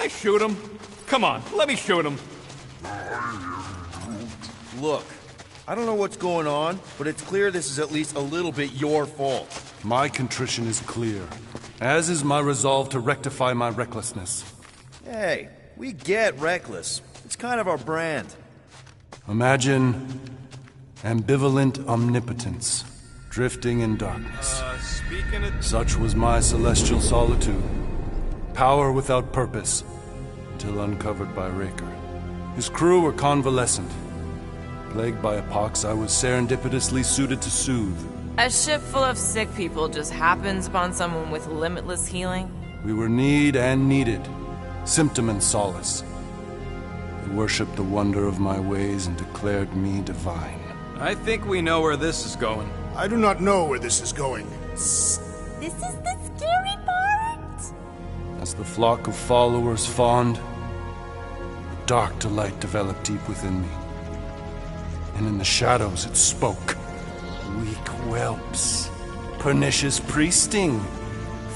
I shoot him? Come on, let me shoot him. Look, I don't know what's going on, but it's clear this is at least a little bit your fault. My contrition is clear, as is my resolve to rectify my recklessness. Hey, we get reckless. It's kind of our brand. Imagine ambivalent omnipotence, drifting in darkness. Such was my celestial solitude. Power without purpose, until uncovered by Raker. His crew were convalescent. Plagued by a pox, I was serendipitously suited to soothe. A ship full of sick people just happens upon someone with limitless healing? We were need and needed, symptom and solace. They worshipped the wonder of my ways and declared me divine. I think we know where this is going. I do not know where this is going. Shh! This is the scary part! As the flock of followers fawned, a dark delight developed deep within me. And in the shadows it spoke. Weak whelps, pernicious priesting,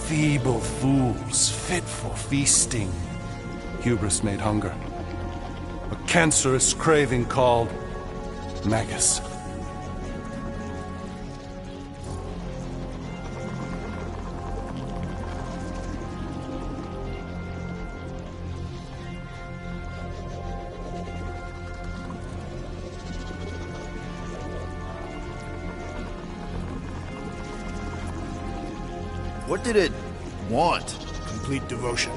feeble fools, fit for feasting. Hubris made hunger. A cancerous craving called Magus. What did it want? Complete devotion.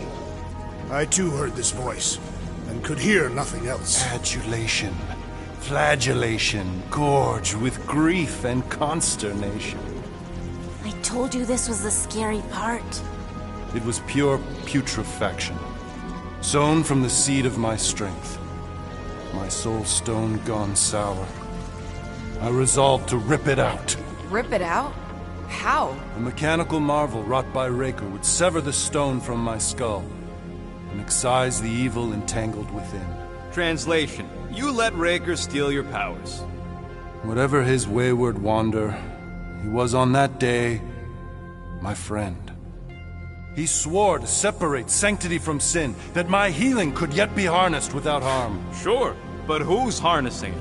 I too heard this voice, and could hear nothing else. Adulation, flagellation, gorged with grief and consternation. I told you this was the scary part. It was pure putrefaction, sown from the seed of my strength. My soul stone gone sour. I resolved to rip it out. Rip it out? How? A mechanical marvel wrought by Raker would sever the stone from my skull and excise the evil entangled within. Translation: you let Raker steal your powers. Whatever his wayward wander, he was on that day my friend. He swore to separate sanctity from sin, that my healing could yet be harnessed without harm. Sure, but who's harnessing it?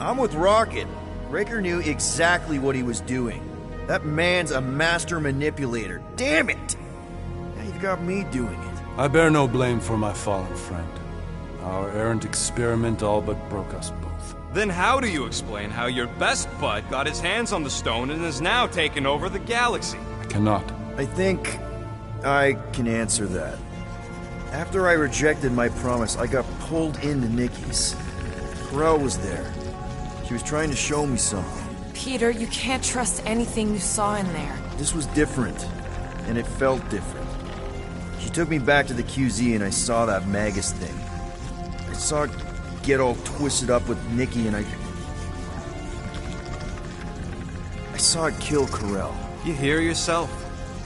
I'm with Rocket. Raker knew exactly what he was doing. That man's a master manipulator. Damn it! Now you've got me doing it. I bear no blame for my fallen friend. Our errant experiment all but broke us both. Then how do you explain how your best bud got his hands on the stone and is now taking over the galaxy? I cannot. I think I can answer that. After I rejected my promise, I got pulled into Nikki's. Corell was there. She was trying to show me something. Peter, you can't trust anything you saw in there. This was different, and it felt different. She took me back to the QZ and I saw that Magus thing. I saw it get all twisted up with Nikki and I saw it kill Corell. You hear yourself.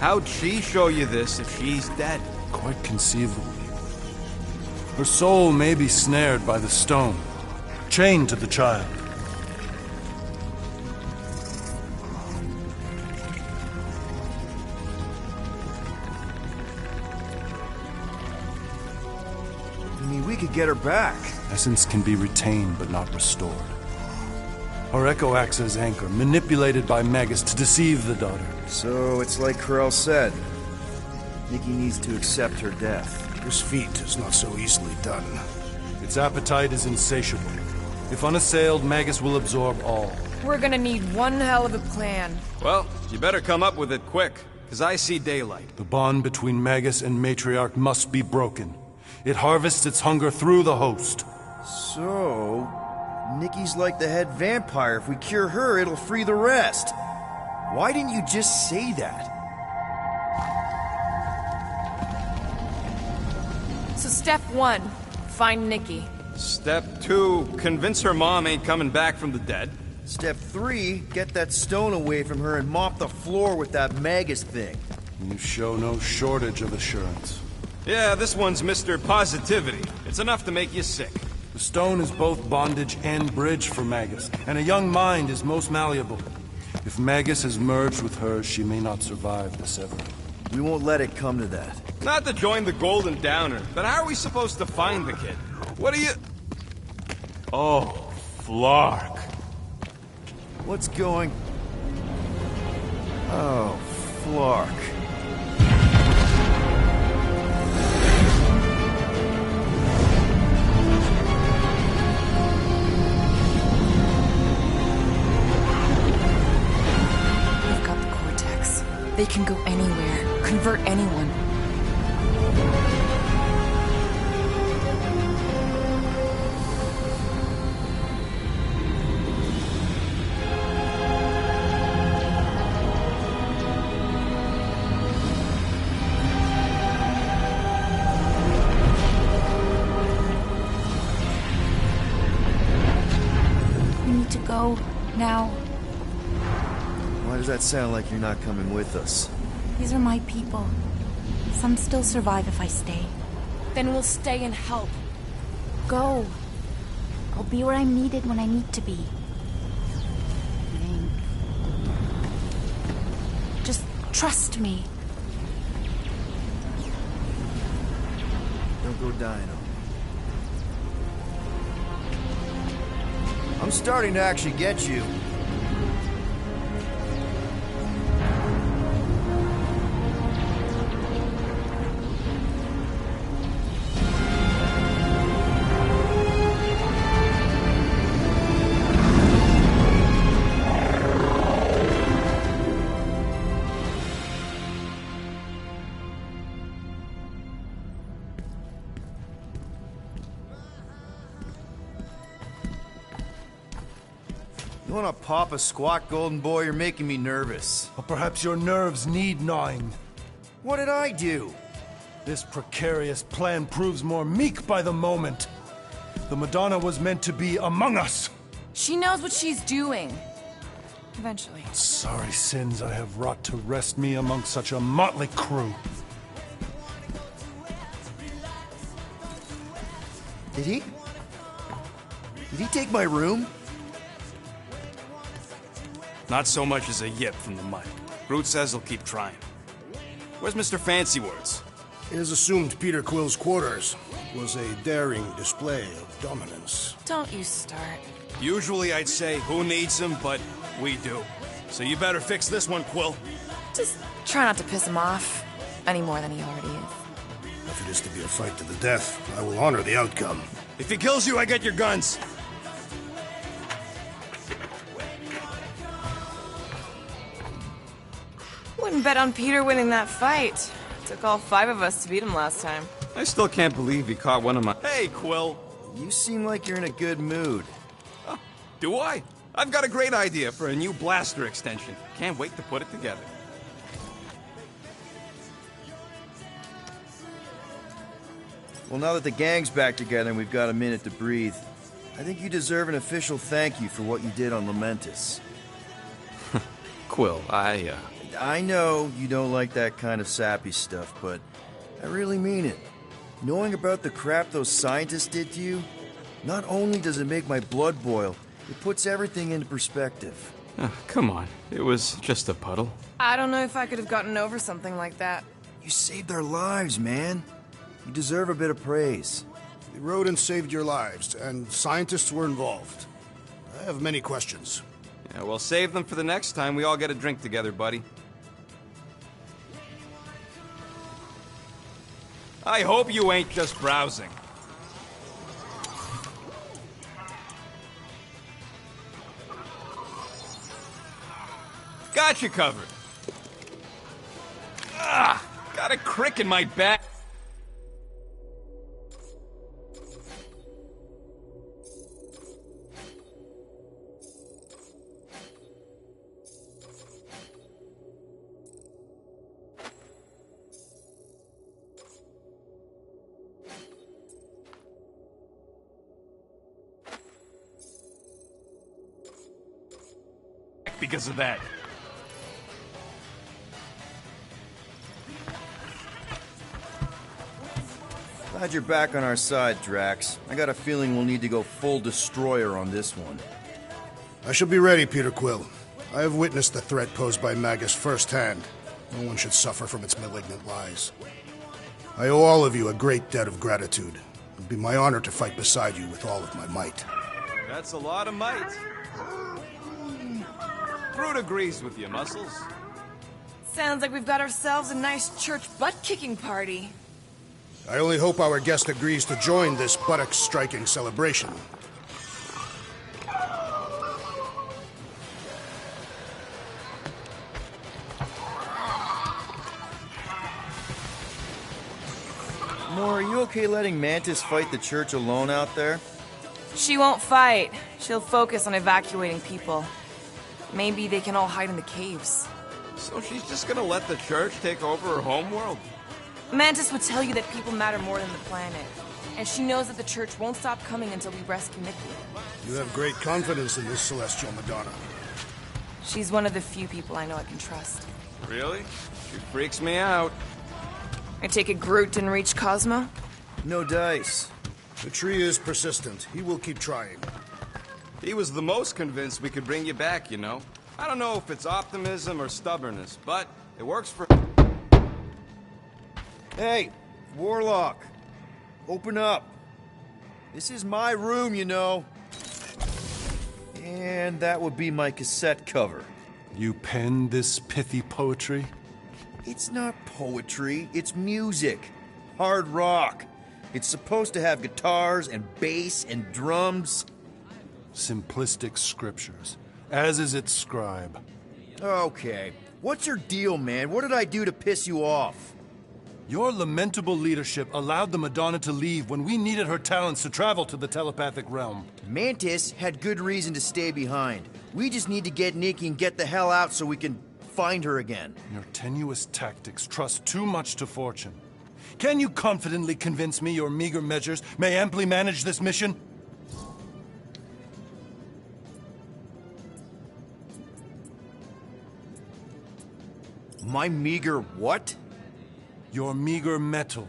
How'd she show you this if she's dead? Quite conceivably. Her soul may be snared by the stone, chained to the child. We could get her back. Essence can be retained but not restored. Her echo acts as anchor, manipulated by Magus to deceive the daughter. So it's like Corell said. Nikki needs to accept her death. This feat is not so easily done. Its appetite is insatiable. If unassailed, Magus will absorb all. We're gonna need one hell of a plan. Well, you better come up with it quick, because I see daylight. The bond between Magus and Matriarch must be broken. It harvests its hunger through the host. So, Nikki's like the head vampire. If we cure her, it'll free the rest. Why didn't you just say that? So step 1, find Nikki. Step 2, convince her mom ain't coming back from the dead. Step 3, get that stone away from her and mop the floor with that Magus thing. You show no shortage of assurance. Yeah, this one's Mr. Positivity. It's enough to make you sick. The stone is both bondage and bridge for Magus, and a young mind is most malleable. If Magus is merged with hers, she may not survive the severing. We won't let it come to that. Not to join the Golden Downer, but how are we supposed to find the kid? What are you... Oh, Flark. What's going... Oh, Flark. They've got the Cortex. They can go anywhere, convert anyone. Go now. Why does that sound like you're not coming with us? These are my people. Some still survive if I stay. Then we'll stay and help. Go. I'll be where I'm needed when I need to be. Just trust me. Don't go dying on me. I'm starting to actually get you. You wanna pop a squat, golden boy? You're making me nervous. Or perhaps your nerves need gnawing. What did I do? This precarious plan proves more meek by the moment. The Madonna was meant to be among us. She knows what she's doing. Eventually. Sorry sins I have wrought to wrest me among such a motley crew. Did he take my room? Not so much as a yip from the mud. Groot says he'll keep trying. Where's Mr. Fancy Words? It is assumed Peter Quill's quarters was a daring display of dominance. Don't you start. Usually I'd say, who needs him, but we do. So you better fix this one, Quill. Just try not to piss him off any more than he already is. If it is to be a fight to the death, I will honor the outcome. If he kills you, I get your guns. Wouldn't bet on Peter winning that fight. Took all 5 of us to beat him last time. I still can't believe he caught one of my... Hey, Quill! You seem like you're in a good mood. Oh, do I? I've got a great idea for a new blaster extension. Can't wait to put it together. Well, now that the gang's back together and we've got a minute to breathe, I think you deserve an official thank you for what you did on Lamentus. Quill, I know you don't like that kind of sappy stuff, but I really mean it. Knowing about the crap those scientists did to you, not only does it make my blood boil, it puts everything into perspective. Oh, come on. It was just a puddle. I don't know if I could have gotten over something like that. You saved our lives, man. You deserve a bit of praise. The rodents saved your lives, and scientists were involved. I have many questions. Yeah, well, save them for the next time we all get a drink together, buddy. I hope you ain't just browsing. Got you covered. Ah, got a crick in my back. Because of that. Glad you're back on our side, Drax. I got a feeling we'll need to go full destroyer on this one. I shall be ready, Peter Quill. I have witnessed the threat posed by Magus firsthand. No one should suffer from its malignant lies. I owe all of you a great debt of gratitude. It would be my honor to fight beside you with all of my might. That's a lot of might. Groot agrees with you, Muscles. Sounds like we've got ourselves a nice church butt-kicking party. I only hope our guest agrees to join this buttock-striking celebration. Moore, are you okay letting Mantis fight the church alone out there? She won't fight. She'll focus on evacuating people. Maybe they can all hide in the caves. So she's just gonna let the church take over her homeworld? Mantis would tell you that people matter more than the planet. And she knows that the church won't stop coming until we rescue Nikki. You have great confidence in this celestial Madonna. She's one of the few people I know I can trust. Really? She freaks me out. I take it Groot didn't reach Cosmo? No dice. The tree is persistent. He will keep trying. He was the most convinced we could bring you back, you know. I don't know if it's optimism or stubbornness, but it works for... Hey, Warlock. Open up. This is my room, you know. And that would be my cassette cover. You penned this pithy poetry? It's not poetry, it's music. Hard rock. It's supposed to have guitars and bass and drums. Simplistic scriptures, as is its scribe. Okay. What's your deal, man? What did I do to piss you off? Your lamentable leadership allowed the Madonna to leave when we needed her talents to travel to the telepathic realm. Mantis had good reason to stay behind. We just need to get Nikki and get the hell out so we can find her again. Your tenuous tactics trust too much to fortune. Can you confidently convince me your meager measures may amply manage this mission? My meager what? Your meager metal.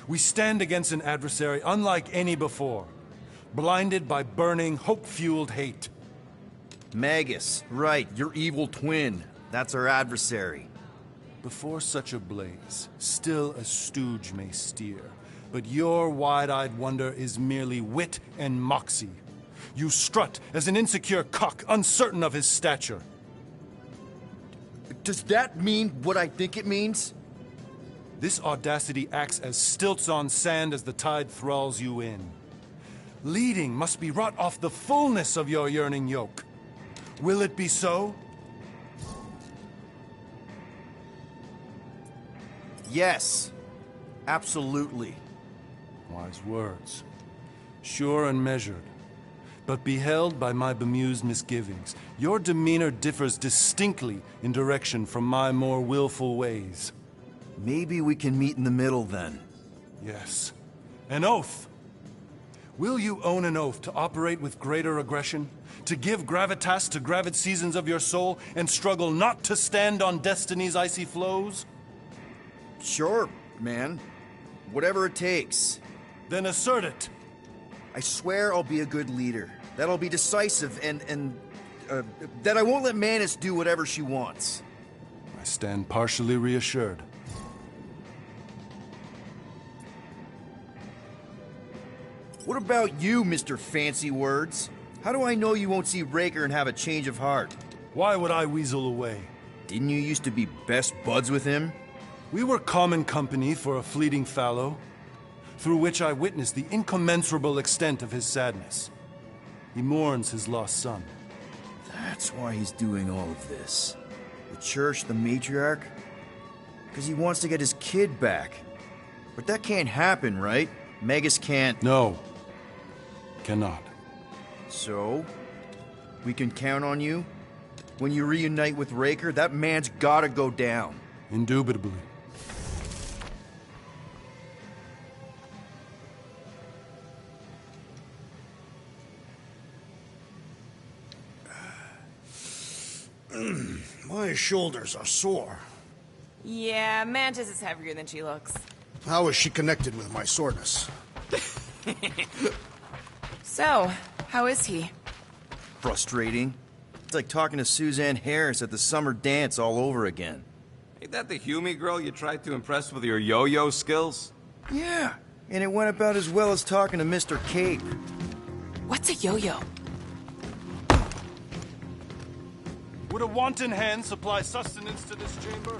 We stand against an adversary unlike any before, blinded by burning, hope-fueled hate. Magus, right, your evil twin. That's our adversary. Before such a blaze, still a stooge may steer, but your wide-eyed wonder is merely wit and moxie. You strut as an insecure cock, uncertain of his stature. Does that mean what I think it means? This audacity acts as stilts on sand as the tide thralls you in. Leading must be wrought off the fullness of your yearning yoke. Will it be so? Yes. Absolutely. Wise words. Sure and measured. But beheld by my bemused misgivings, your demeanor differs distinctly in direction from my more willful ways. Maybe we can meet in the middle then. Yes. An oath. Will you own an oath to operate with greater aggression? To give gravitas to gravid seasons of your soul and struggle not to stand on destiny's icy flows? Sure, man. Whatever it takes. Then assert it. I swear I'll be a good leader. That I'll be decisive and that I won't let Mantis do whatever she wants. I stand partially reassured. What about you, Mr. Fancy Words? How do I know you won't see Raker and have a change of heart? Why would I weasel away? Didn't you used to be best buds with him? We were common company for a fleeting fallow, through which I witnessed the incommensurable extent of his sadness. He mourns his lost son. That's why he's doing all of this. The church, the matriarch? Because he wants to get his kid back. But that can't happen, right? Magus can't... No. Cannot. So? We can count on you? When you reunite with Raker, that man's gotta go down. Indubitably. My shoulders are sore. Yeah, Mantis is heavier than she looks. How is she connected with my soreness? So, how is he? Frustrating. It's like talking to Suzanne Harris at the summer dance all over again. Ain't that the Hume girl you tried to impress with your yo-yo skills? Yeah, and it went about as well as talking to Mr. Cape. What's a yo-yo? Would a wanton hand supply sustenance to this chamber?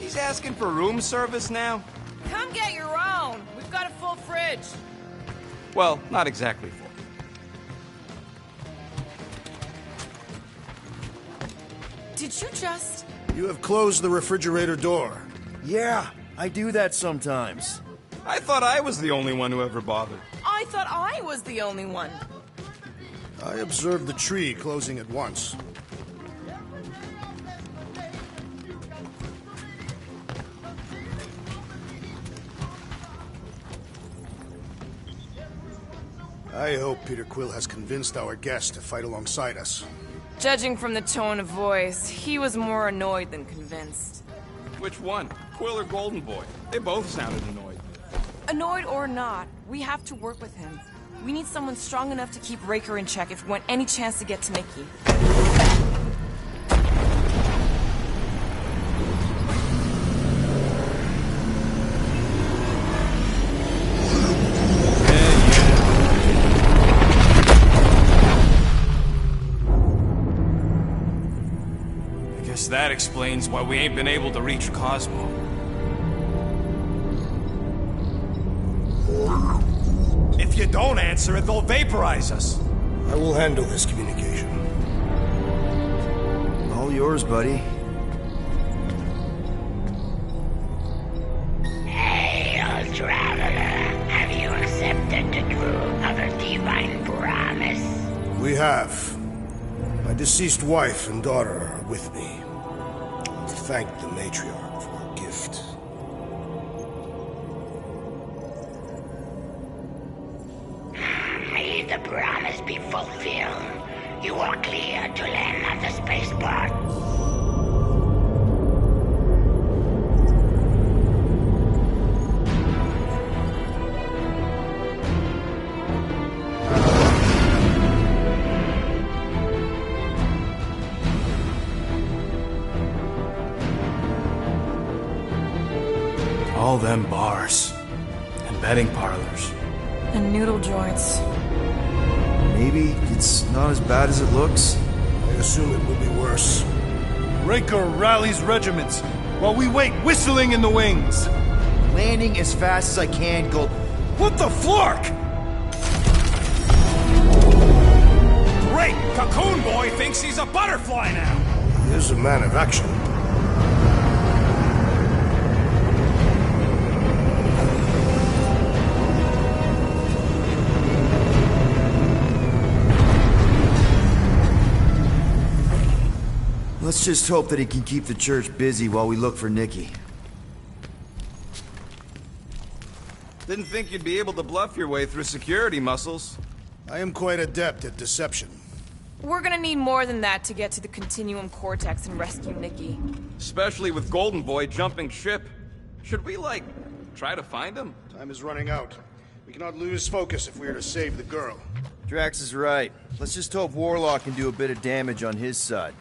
He's asking for room service now? Come get your own. We've got a full fridge. Well, not exactly full. Did you just... You have closed the refrigerator door. Yeah, I do that sometimes. I thought I was the only one who ever bothered. I thought I was the only one. I observed the tree closing at once. I hope Peter Quill has convinced our guest to fight alongside us. Judging from the tone of voice, he was more annoyed than convinced. Which one? Quill or Golden Boy? They both sounded annoyed. Annoyed or not, we have to work with him. We need someone strong enough to keep Raker in check if we want any chance to get to Nikki. That explains why we ain't been able to reach Cosmo. If you don't answer it, they'll vaporize us. I will handle this communication. All yours, buddy. Hail, traveler. Have you accepted the truth of a divine promise? We have. My deceased wife and daughter are with me. To thank the matriarch for her gift. May the promise be fulfilled. You are clear to land at the spaceport. All them bars. And betting parlors. And noodle joints. Maybe it's not as bad as it looks. I assume it will be worse. Raker rallies regiments, while we wait whistling in the wings. Landing as fast as I can, Gold. What the flark? Great! Cocoon Boy thinks he's a butterfly now! He is a man of action. Let's just hope that he can keep the church busy while we look for Nikki. Didn't think you'd be able to bluff your way through security muscles. I am quite adept at deception. We're gonna need more than that to get to the Continuum Cortex and rescue Nikki. Especially with Golden Boy jumping ship. Should we, try to find him? Time is running out. We cannot lose focus if we are to save the girl. Drax is right. Let's just hope Warlock can do a bit of damage on his side.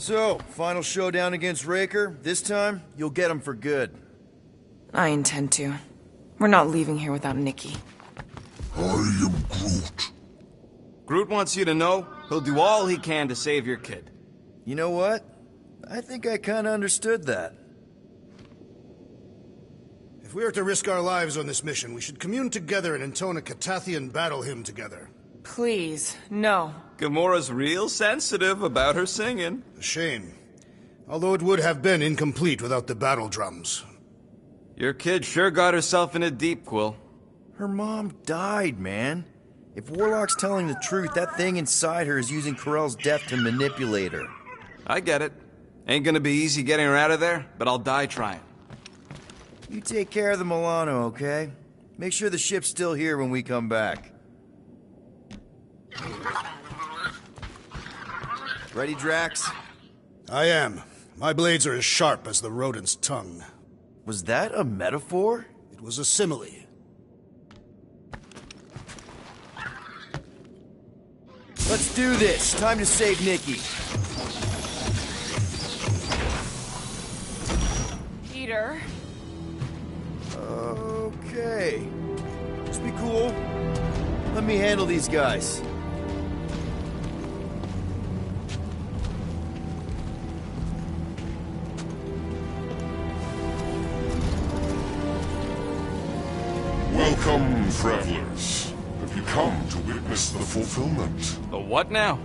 So, final showdown against Raker. This time, you'll get him for good. I intend to. We're not leaving here without Nikki. I am Groot. Groot wants you to know he'll do all he can to save your kid. You know what? I think I kinda understood that. If we are to risk our lives on this mission, we should commune together and intone a Catathian battle hymn together. Please, no. Gamora's real sensitive about her singing. A shame. Although it would have been incomplete without the battle drums. Your kid sure got herself in a deep, Quill. Her mom died, man. If Warlock's telling the truth, that thing inside her is using Corell's death to manipulate her. I get it. Ain't gonna be easy getting her out of there, but I'll die trying. You take care of the Milano, okay? Make sure the ship's still here when we come back. Ready, Drax? I am. My blades are as sharp as the rodent's tongue. Was that a metaphor? It was a simile. Let's do this. Time to save Nikki. Peter. Okay. Just be cool. Let me handle these guys. Welcome, travelers. Have you come to witness the fulfillment? The what now?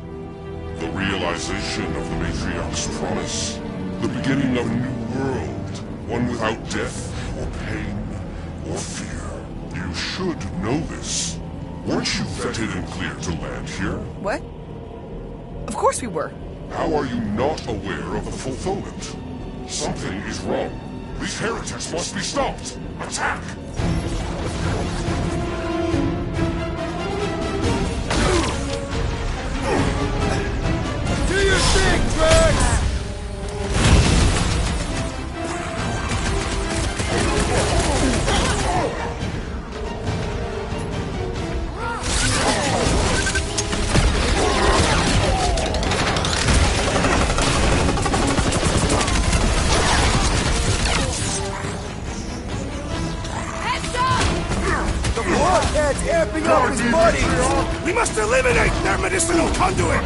The realization of the Matriarch's promise. The beginning of a new world. One without death, or pain, or fear. You should know this. Weren't you vetted and cleared to land here? What? Of course we were. How are you not aware of the fulfillment? Something is wrong. These heretics must be stopped. Attack! Do your thing, Drax! Blockhead's amping up his buddies! We must eliminate their medicinal conduit!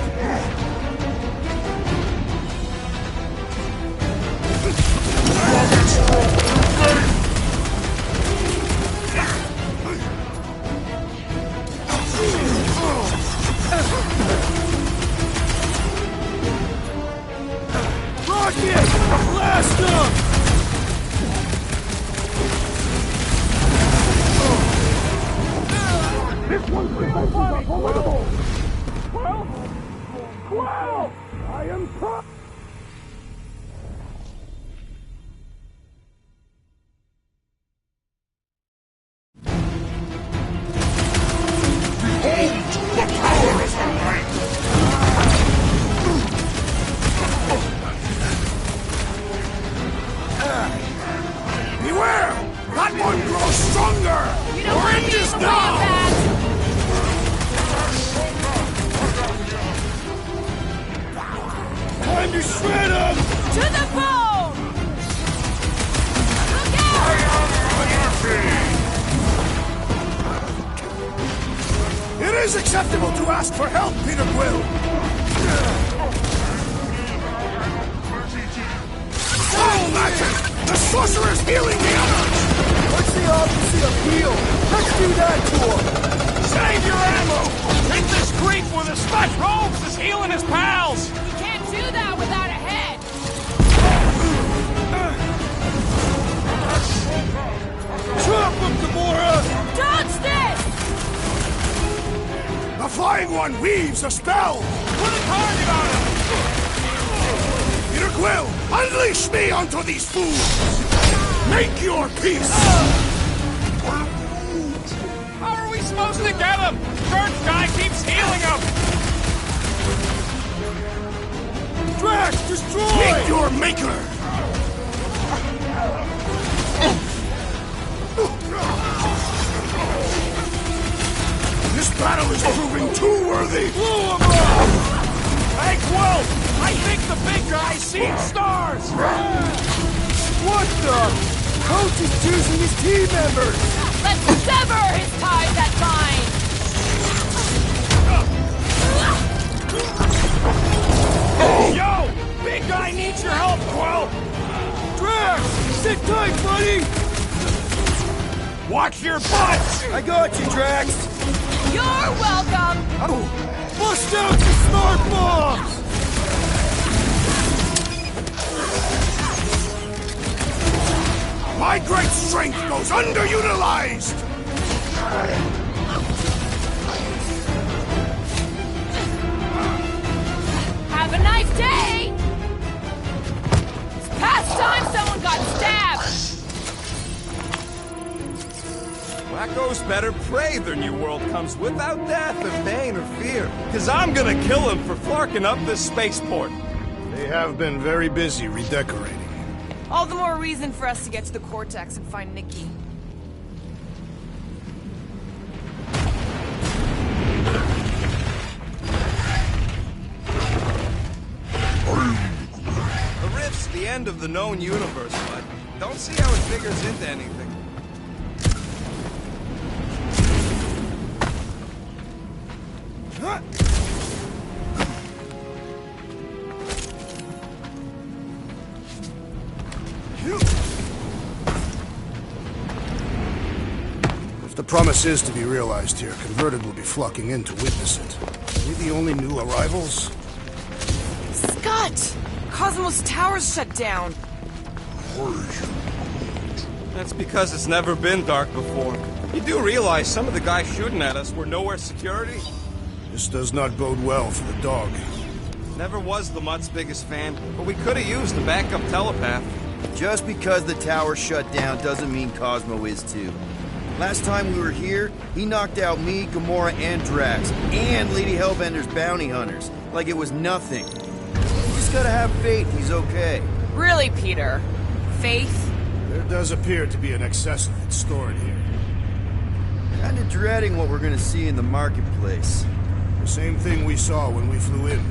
Rocket! Blast him! This one's unavoidable! 12! 12! I am pro- Behold the power of the light! Beware! That one grows stronger! You don't want to be Orange in the way of now! that! Time to shred him! To the bone! Look out! It is acceptable to ask for help, Peter Quill! Soul magic! The sorcerer's healing the others! What's the opposite of heal? Let's do that to him! Save your ammo! Think this creep with his fat robes is healing his pals! We can't do that without a head! Chop him, Gamora! Dodge this! The flying one weaves a spell! Put a target on him! Peter Quill, unleash me onto these fools! Make your peace! How are we supposed to get him? Dirt guy keeps healing him! Drax, destroy! Meet your maker! This battle is proving too worthy! Blow him up! Hey, Quill! I think the big guy's seen stars! What the? Coach is choosing his team members! Let's sever his ties that bind! Yo! Big guy needs your help, Quill! Drax! Sit tight, buddy! Watch your butts! I got you, Drax! You're welcome! Bust out the smart bombs! My great strength goes underutilized! Have a nice day! It's past time someone got stabbed! Wacko heroes better pray their new world comes without death or pain or fear. Cause I'm gonna kill him for flarking up this spaceport. They have been very busy redecorating. All the more reason for us to get to the Cortex and find Nikki. The rift's the end of the known universe, but don't see how it figures into anything. If the promise is to be realized here, converted will be flocking in to witness it. Are we the only new arrivals? Scott! Cosmos Tower's shut down. That's because it's never been dark before. You do realize some of the guys shooting at us were nowhere security? This does not bode well for the dog. Never was the Mutt's biggest fan, but we could have used a backup telepath. Just because the tower shut down doesn't mean Cosmo is too. Last time we were here, he knocked out me, Gamora, and Drax, and Lady Hellbender's bounty hunters, like it was nothing. You just gotta have faith he's okay. Really, Peter? Faith? There does appear to be an Accessory stored here. Kinda dreading what we're gonna see in the marketplace. The same thing we saw when we flew in.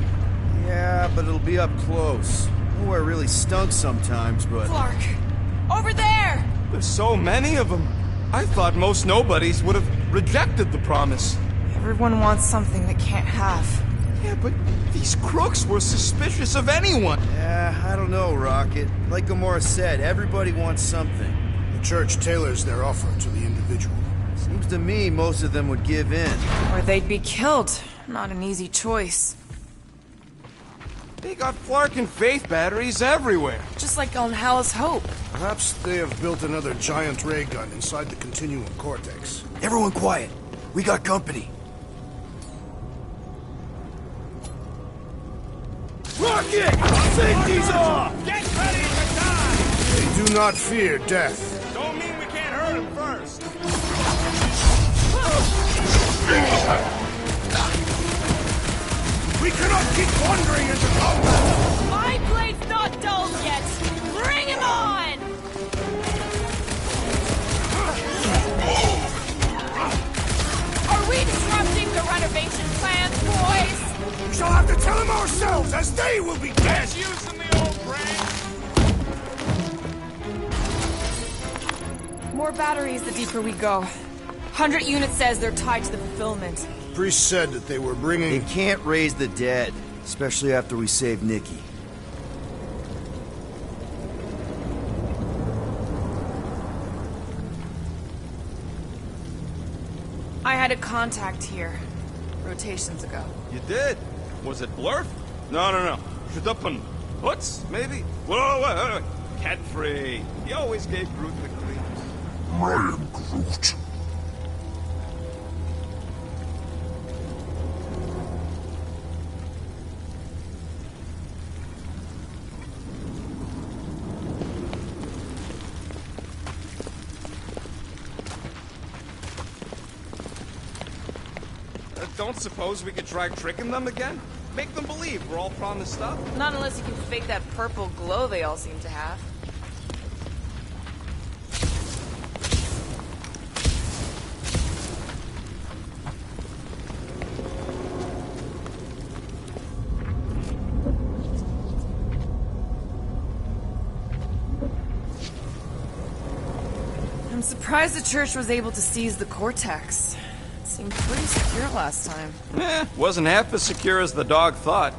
Yeah, but it'll be up close. Nowhere really stunk sometimes, but... Clark! Over there! There's so many of them. I thought most nobodies would have rejected the promise. Everyone wants something they can't have. Yeah, but these crooks were suspicious of anyone. Yeah, I don't know, Rocket. Like Gamora said, everybody wants something. The church tailors their offer to the individual. Seems to me most of them would give in. Or they'd be killed. Not an easy choice. They got Flark and Faith batteries everywhere. Just like on Hala's Hope. Perhaps they have built another giant ray gun inside the Continuum Cortex. Everyone quiet. We got company. Rocket! Safety's off! Get ready to die! They do not fear death. Don't mean we can't hurt him first. We cannot keep wandering into combat! My blade's not dull yet! Bring him on! Are we disrupting the renovation plans, boys? We shall have to tell them ourselves, as they will be dead! Using the old brain. More batteries the deeper we go. 100 units says they're tied to the fulfillment. Priest said that they were bringing... They can't raise the dead, especially after we save Nikki. I had a contact here, rotations ago. You did? Was it Blurf? No. Shudupun. Hoots, maybe? Whoa. Cat free. He always gave Groot the creeps. Ryan Groot. Don't suppose we could try tricking them again? Make them believe we're all promised stuff? Not unless you can fake that purple glow they all seem to have. I'm surprised the church was able to seize the Cortex. Seemed pretty secure last time. Wasn't half as secure as the dog thought.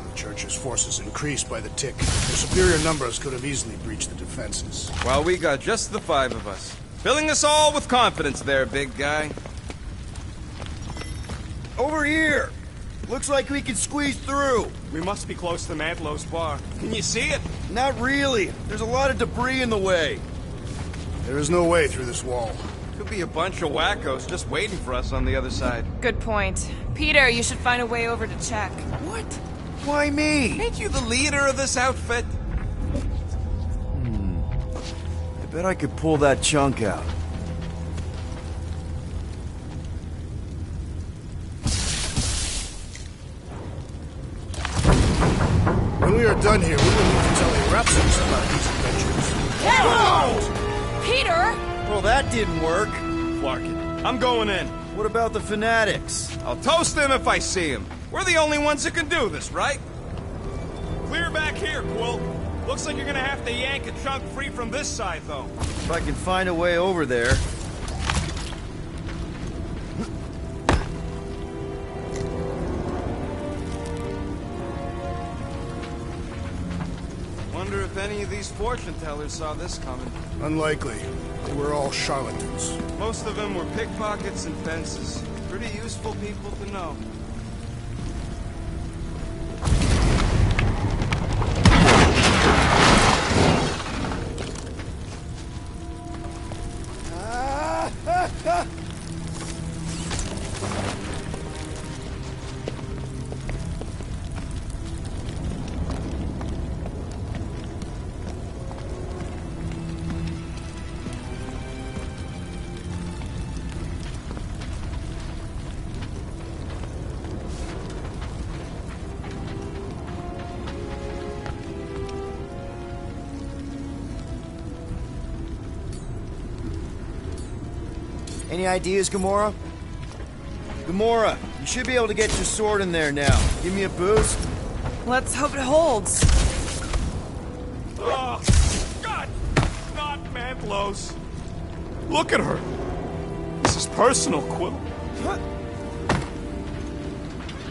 The church's forces increased by the tick. Their superior numbers could have easily breached the defenses. Well, we got just the 5 of us. Filling us all with confidence there, big guy. Over here! Looks like we can squeeze through. We must be close to Mantlo's bar. Can you see it? Not really. There's a lot of debris in the way. There is no way through this wall. Could be a bunch of wackos just waiting for us on the other side. Good point. Peter, you should find a way over to check. What? Why me? Ain't you the leader of this outfit? I bet I could pull that chunk out. When we are done here, we will need to tell a rhapsody about these adventures. Whoa! Peter! Well, that didn't work. Flarkin, I'm going in. What about the fanatics? I'll toast them if I see them. We're the only ones that can do this, right? Clear back here, Quill. Looks like you're gonna have to yank a chunk free from this side, though. If I can find a way over there. Wonder if any of these fortune tellers saw this coming. Unlikely. They were all charlatans. Most of them were pickpockets and fences. Pretty useful people to know. Any ideas, Gamora? Gamora, you should be able to get your sword in there now. Give me a boost. Let's hope it holds. Oh, God! Not man blows. Look at her. This is personal, Quill.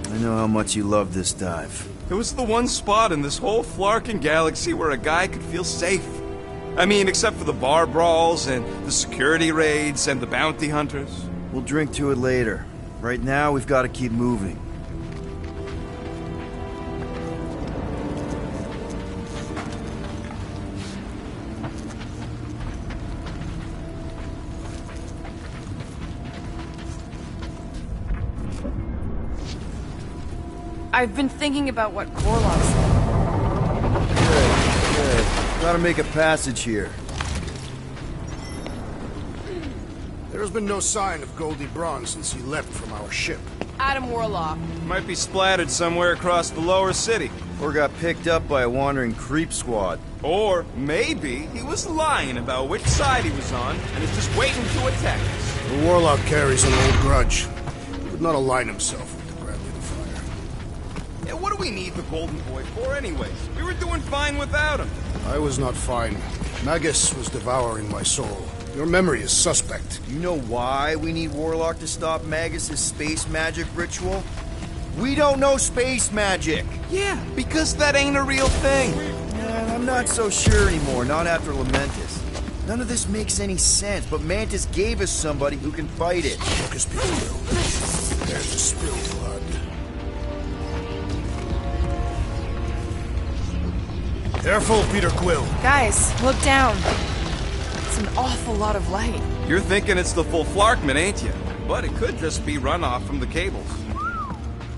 I know how much you love this dive. It was the one spot in this whole Flarkin galaxy where a guy could feel safe. I mean, except for the bar brawls and the security raids and the bounty hunters. We'll drink to it later. Right now, we've got to keep moving. I've been thinking about what Gorlock said. Good. Gotta make a passage here. There has been no sign of Goldie Braun since he left from our ship. Adam Warlock. Might be splattered somewhere across the lower city. Or got picked up by a wandering creep squad. Or maybe he was lying about which side he was on and is just waiting to attack us. The Warlock carries an old grudge. He would not align himself with the Bradley the Fire. Yeah, what do we need the Golden Boy for anyways? We were doing fine without him. I was not fine. Magus was devouring my soul. Your memory is suspect. You know why we need Warlock to stop Magus' space magic ritual? We don't know space magic! Yeah, because that ain't a real thing. Man, I'm not so sure anymore, not after Lamentus. None of this makes any sense, but Mantis gave us somebody who can fight it. Focus, Peter. There's the spilled blood. Careful, Peter Quill. Guys, look down. It's an awful lot of light. You're thinking it's the full Flarkman, ain't you? But it could just be runoff from the cables.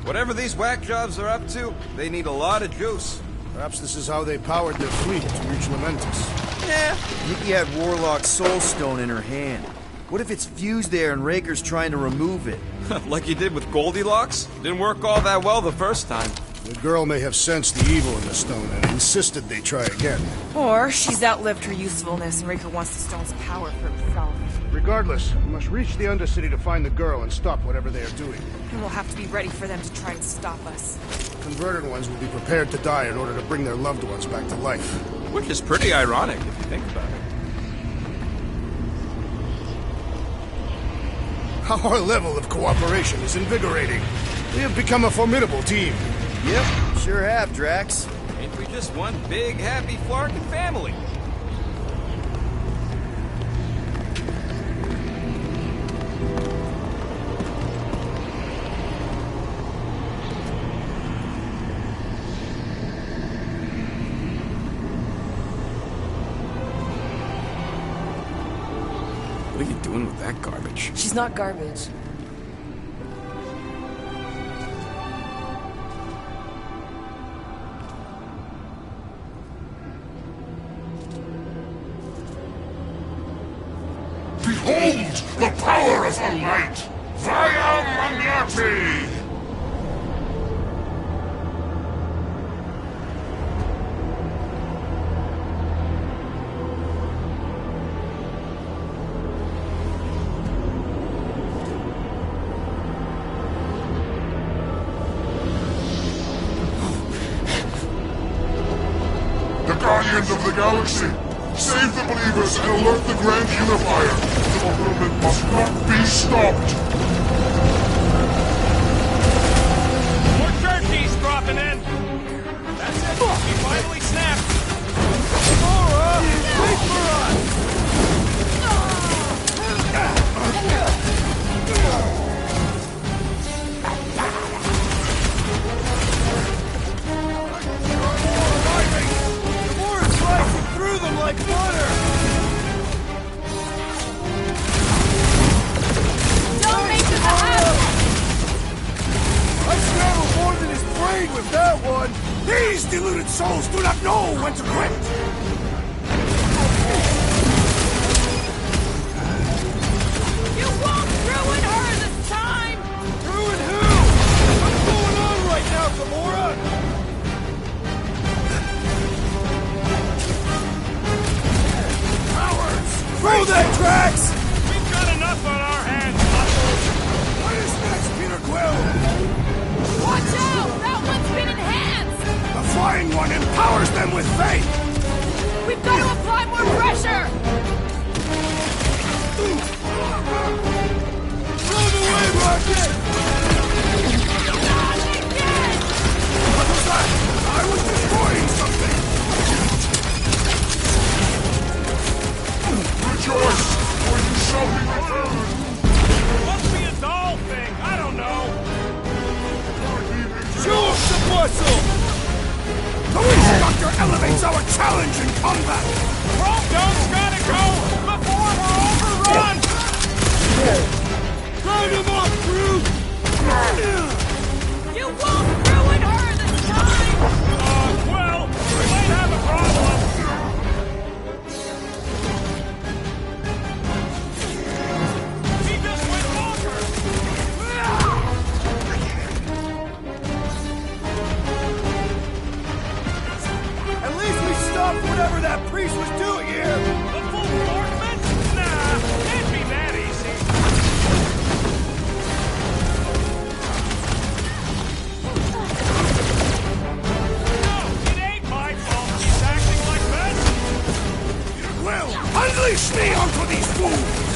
Whatever these whack jobs are up to, they need a lot of juice. Perhaps this is how they powered their fleet to reach Lamentus. Yeah. Nikki had Warlock's soul stone in her hand. What if it's fused there and Raker's trying to remove it? Like he did with Goldilocks? Didn't work all that well the first time. The girl may have sensed the evil in the stone and insisted they try again. Or she's outlived her usefulness and Raker wants the stone's power for himself. Regardless, we must reach the Undercity to find the girl and stop whatever they are doing. And we'll have to be ready for them to try and stop us. Converted ones will be prepared to die in order to bring their loved ones back to life. Which is pretty ironic if you think about it. Our level of cooperation is invigorating. We have become a formidable team. Yep, sure have, Drax. Ain't we just one big, happy Flarkin family? What are you doing with that garbage? She's not garbage. Behold the power of the light! Via Magnati! Guardians of the Galaxy! Save the believers and alert the Grand Unifier! The fulfillment must not be stopped! More turkeys dropping in! That's it! He finally snapped! Gamora! Wait for us! Gamora's slicing through them like butter! Don't make it happen! I scrambled more than his brain with that one! These deluded souls do not know when to quit! You won't ruin her this time! Ruin who? What's going on right now, Gamora? Cowards! Throw that, Drax! We've got enough on our hands, Muscles! What is next, Peter Quill? Watch out! That one's been enhanced! The flying one empowers them with faith! We've got to apply more pressure! Run away, Rocket! Not again! What was that? I was destroying something! Rejoice, for you shall be returned! Must be a doll thing, I don't know! Show us the muscle! The Instructor elevates our challenge in combat! Chrome Dome's gotta go before we're overrun! Round him up, Groot! You won't ruin her this time! Well, we might have a problem! He just went bonkers! At least we stopped whatever that priest was doing here! A full tournament? Nah, can't be that easy. No, it ain't my fault he's acting like this! Well, unleash me onto these fools!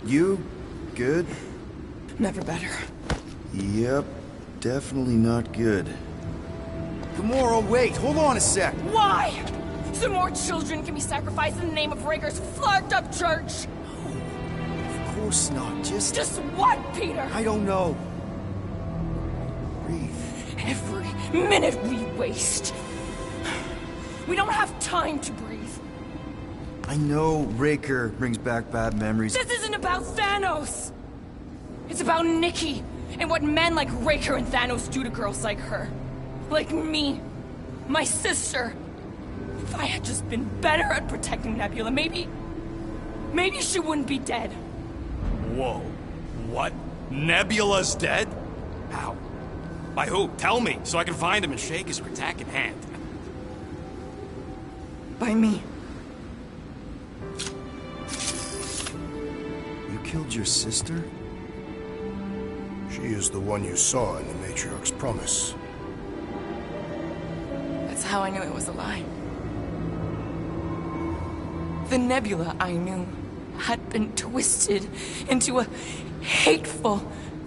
You? Good? Never better. Yep, definitely not good. Gamora, wait! Hold on a sec! Why? So more children can be sacrificed in the name of Raker's flarked up church? Of course not, Just what, Peter? I don't know. Breathe. Every minute we waste. We don't have time to breathe. I know Raker brings back bad memories. This isn't about Thanos! It's about Nikki, and what men like Raker and Thanos do to girls like her. Like me. My sister. If I had just been better at protecting Nebula, maybe she wouldn't be dead. Whoa. What? Nebula's dead? How? By who? Tell me, so I can find him and shake his Ratak in hand. By me. You killed your sister? She is the one you saw in the Matriarch's promise. That's how I knew it was a lie. The Nebula I knew had been twisted into a hateful,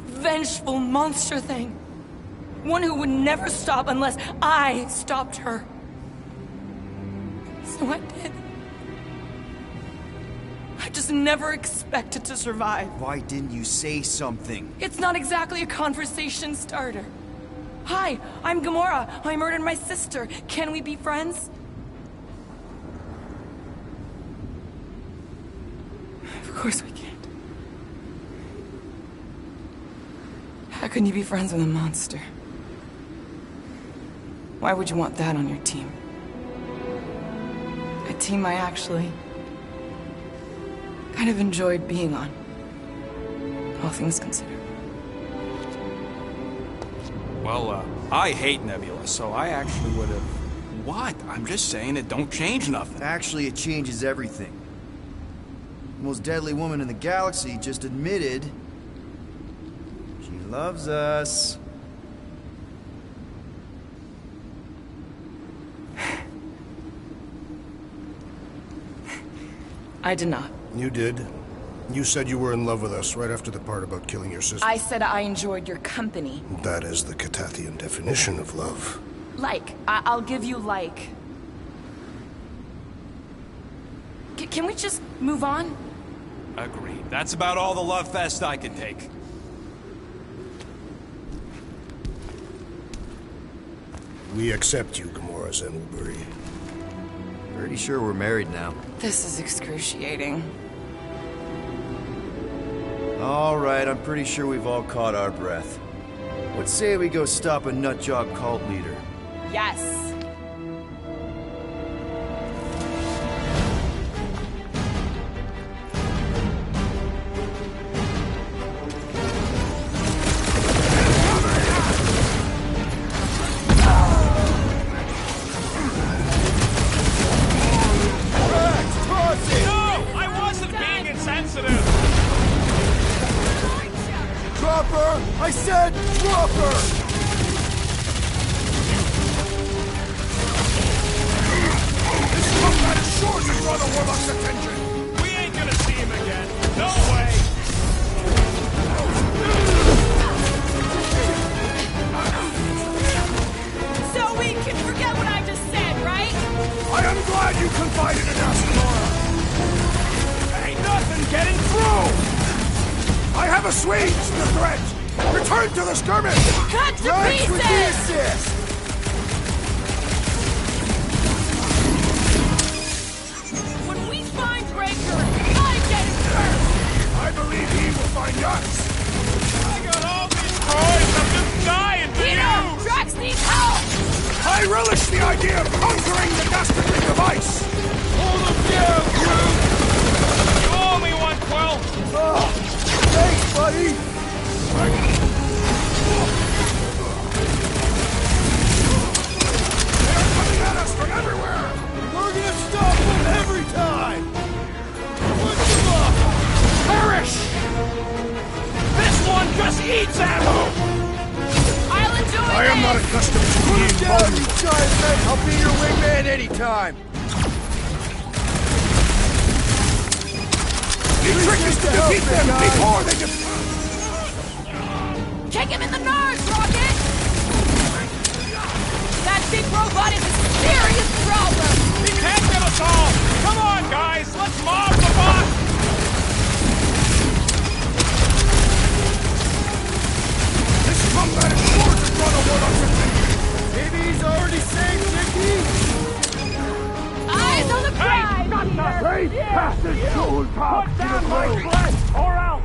vengeful monster thing. One who would never stop unless I stopped her. So I did. I just never expected to survive. Why didn't you say something? It's not exactly a conversation starter. Hi, I'm Gamora. I murdered my sister. Can we be friends? Of course we can't. How can you be friends with a monster? Why would you want that on your team? A team I actually kind of enjoyed being on. all things considered. Well, I hate Nebula, so I actually would have... What? I'm just saying it don't change nothing. Actually, it changes everything. The most deadly woman in the galaxy just admitted she loves us. I did not. You did. You said you were in love with us right after the part about killing your sister. I said I enjoyed your company. That is the Catathian definition of love. Like. I'll give you like. Can we just move on? Agreed. That's about all the love fest I can take. We accept you, Gamora Zenwalbury. Pretty sure we're married now. This is excruciating. All right, I'm pretty sure we've all caught our breath. What say we go stop a nutjob cult leader? Yes. I said drop her! This combat is sure to draw the Warlock's attention! We ain't gonna see him again! No way! So we can forget what I just said, right? I am glad you confided in us, Nora! Ain't nothing getting through! I have assuaged the threat! Return to the skirmish! Cut to Right with the pieces! assist! When we find Breaker, I get it first! I believe he will find us! I got all these droids, I'm just dying for you! Peter! Drax needs help! I relish the idea of conquering the dastardly device! Hold him down, Groot! You owe me one, Quill! Oh, thanks, buddy! They're coming at us from everywhere! We're gonna stop them every time! Punch them up! Perish! This one just eats ammo! I'll enjoy I am not this. accustomed to Put being him down, vulnerable. you giant men! I'll be your wingman anytime! The trick is to defeat them before they defeat. Kick him in the nerves, Rocket! That big robot is a serious problem! He can't get us all! Come on, guys! Let's mob the boss! This combat is sure to draw the Warlock's attention! Maybe he's already saved Mickey? Eyes on the prize, Peter! Passage tool top! Put down my flesh, or else!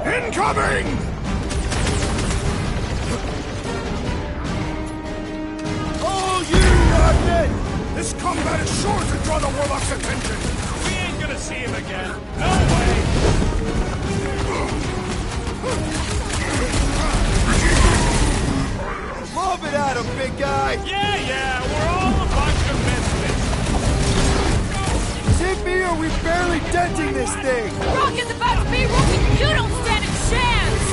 Incoming! Oh, you rocket! This combat is sure to draw the Warlock's attention! We ain't gonna see him again. No way! Lob it at him, big guy! Yeah, we're all a bunch of misfits! Zip me or we barely denting this thing! Rocket's about to be rookie! You don't stand a chance!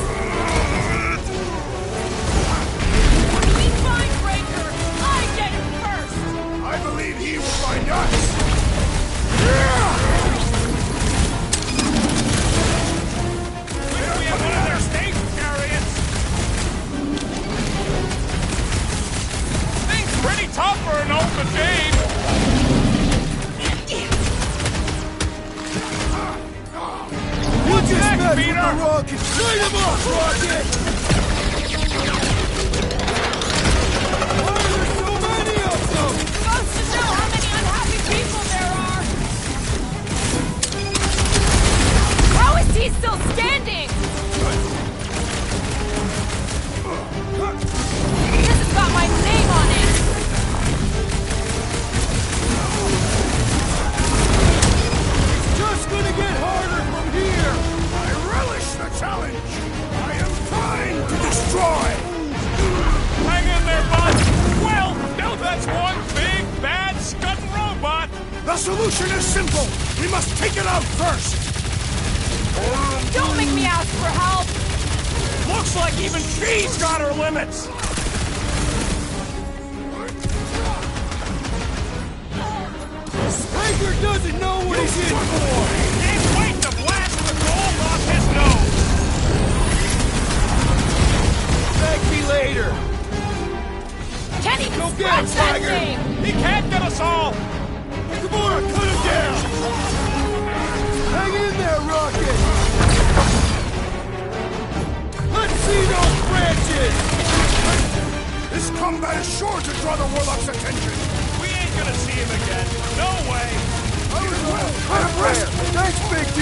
When we find Breaker, I get it first! I believe he will find us! Wish we had one of their station chariots! Thing's pretty tough for an old machine! You just next, messed with Peter? the rocket! Light him up, Rocket! Why are there so many of them? Supposed to know how many unhappy people there are! How is he still standing? This The solution is simple. We must take it out first. Don't make me ask for help! Looks like even she's got her limits. Raker doesn't know what he's in for! Can't wait to blast the gold off his nose! Thank me later! Can't even Go get scratch him, that Tiger! thing! He can't get us all! Gamora, cut him down! Hang in there, Rocket! Let's see those branches! This combat is sure to draw the Warlock's attention. We ain't gonna see him again. No way. Thanks, Big D!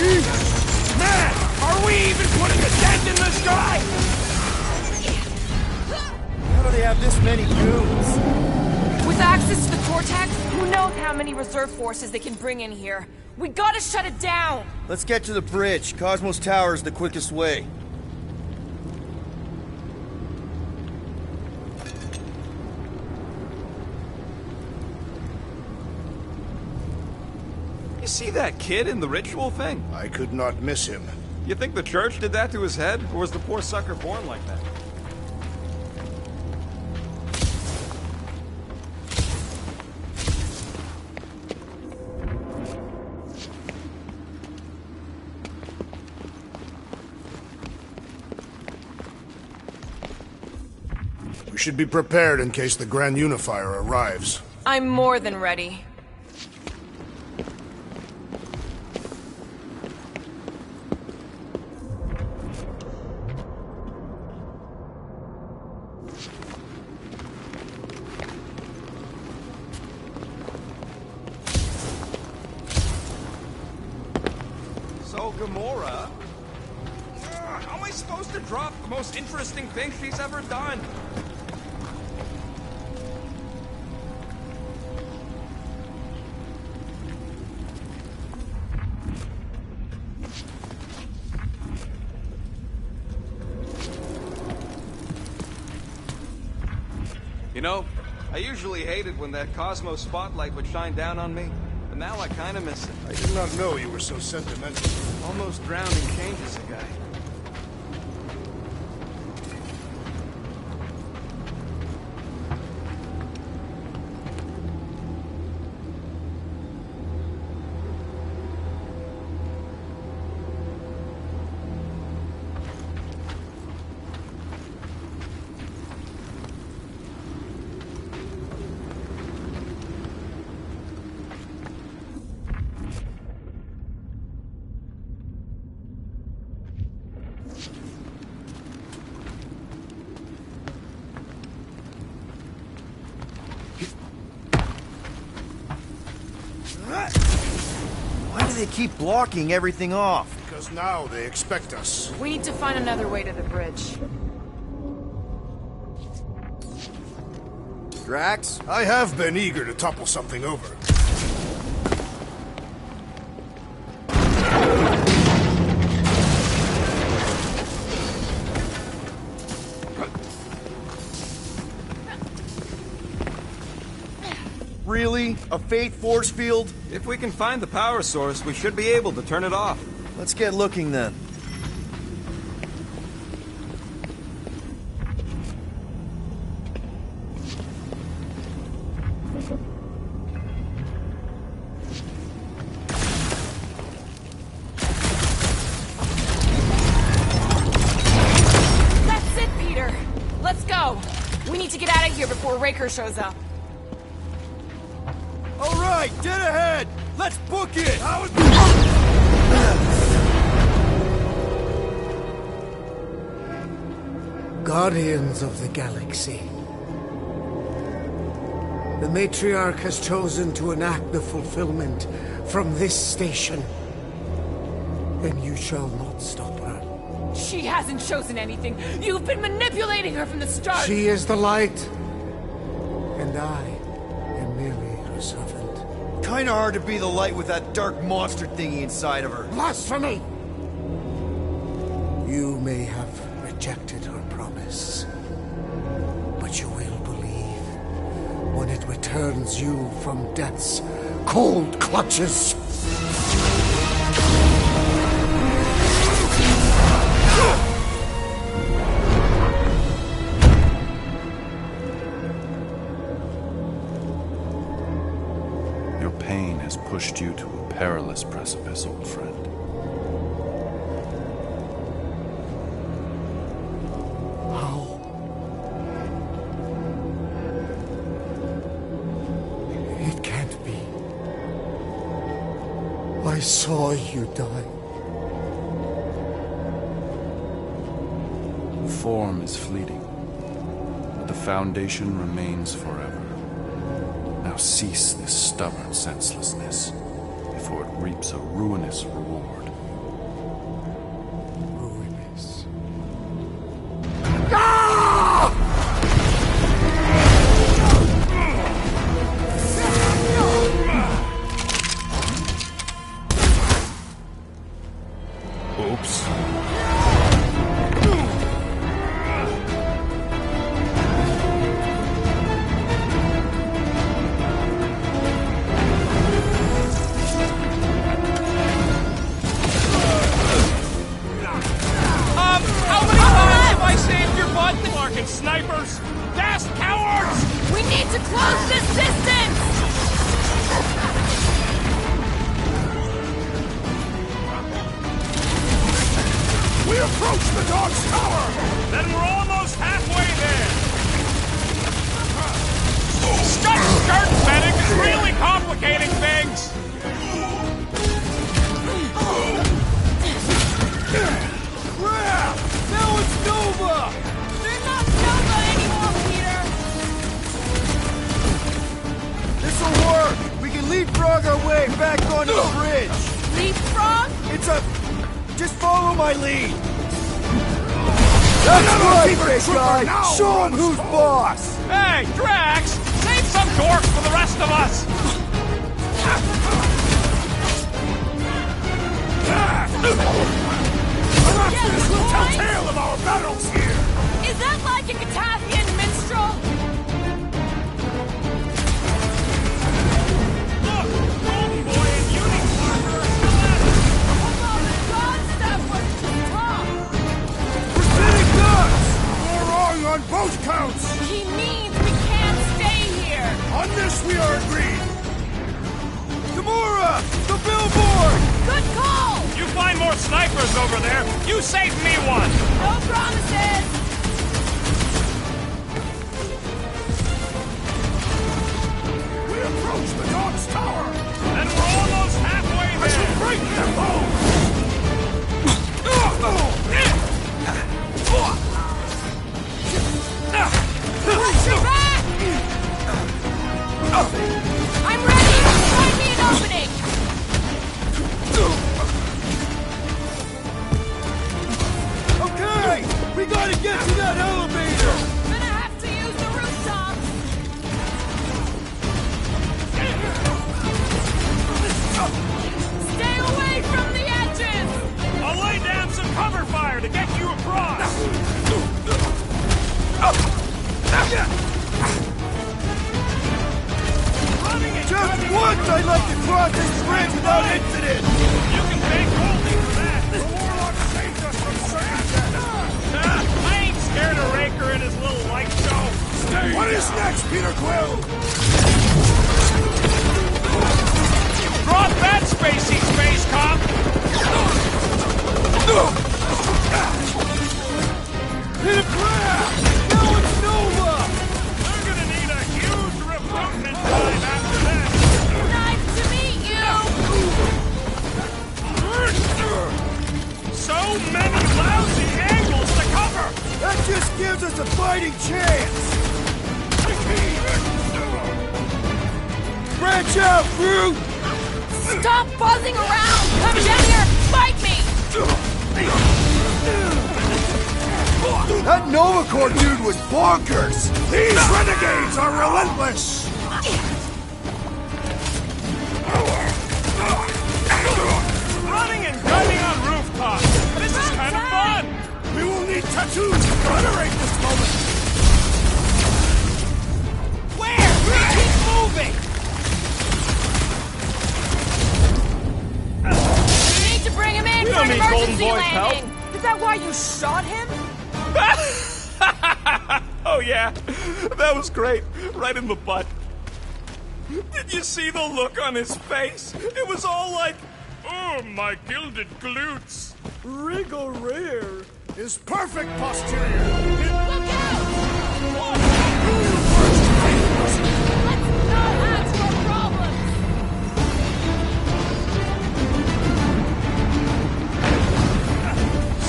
Man, are we even putting a dent in this guy? How do they have this many goons? With access to the Cortex, who knows how many reserve forces they can bring in here? We gotta shut it down! Let's get to the bridge. Cosmos Tower is the quickest way. You see that kid in the ritual thing? I could not miss him. You think the church did that to his head? Or was the poor sucker born like that? We should be prepared in case the Grand Unifier arrives. I'm more than ready. So, Gamora... how am I supposed to drop the most interesting thing she's ever done? You know, I usually hated when that Cosmos spotlight would shine down on me, but now I kinda miss it. I did not know you were so sentimental. Almost drowning changes a guy. Why do they keep blocking everything off? Because now they expect us. We need to find another way to the bridge. Drax? I have been eager to topple something over. Really? A Fate force field? If we can find the power source, we should be able to turn it off. Let's get looking then. That's it, Peter! Let's go! We need to get out of here before Raker shows up. All right, dead ahead! Let's book it! Guardians of the Galaxy. The Matriarch has chosen to enact the fulfillment from this station. And you shall not stop her. She hasn't chosen anything. You've been manipulating her from the start. She is the light. And I am merely her servant. Kinda hard to be the light with that dark monster thingy inside of her. Blasphemy! You may have rejected her promise, but you will believe when it returns you from death's cold clutches. Your pain has pushed you to a perilous precipice, old friend. It can't be. I saw you die. Form is fleeting, but the foundation remains forever. Now cease this stubborn senselessness, before it reaps a ruinous reward. Ruinous. Oops. How many times have I saved your butt? Fucking snipers! Gas cowards! We need to close this distance! We approach the dog's tower! Then we're almost halfway there! Skirt betting is really complicating things! Crap! Now it's Nova! They're not Nova anymore, Peter! This'll work! We can leapfrog our way back onto the bridge! Leapfrog? It's a... Just follow my lead! That's right, big guy! Show him who's boss! Hey, Drax! Save some dork for the rest of us! This will tell tale of our battles here! Is that like a Catathian minstrel? Look! Golden Boy and Unicorn are still at it! Although the god stuff was too tough! Spinning guns! You're wrong on both counts! He means we can't stay here! On this we are agreed! Gamora! The billboard! Good call! You find more snipers over there, you save me one! No promises! We approach the dog's tower! And we're almost halfway there! I shall break their bones! Watch your back! I'm ready! Find me an opening! Okay! We gotta get to that elevator! Gonna have to use the rooftop! Stay away from the edges! I'll lay down some cover fire to get you across! Running and Just cutting once and I'd like to cross this bridge without incident! You can thank Goldie for that! The warlock saved us from certain death! I ain't scared of Raker and his little light show! What is next, Peter Quill? Drop that spacey space cop! Hit a crab! Now it's Nova! They're gonna need a huge recruitment drive after this! Nice to meet you! So many lousy angles to cover! That just gives us a fighting chance! Branch out, Groot! Stop buzzing around! Come down here and fight me! That Nova Corps dude was bonkers! These renegades are relentless! Running and gunning on rooftops! This is kind of fun! We will need tattoos to commemorate this moment! Where? Keep moving! Golden Emergency Boy's help? landing! Is that why you shot him? Oh yeah, that was great. Right in the butt. Did you see the look on his face? It was all like, oh, my gilded glutes. Rigor is perfect posterior. Look out! Let's not add to our problems!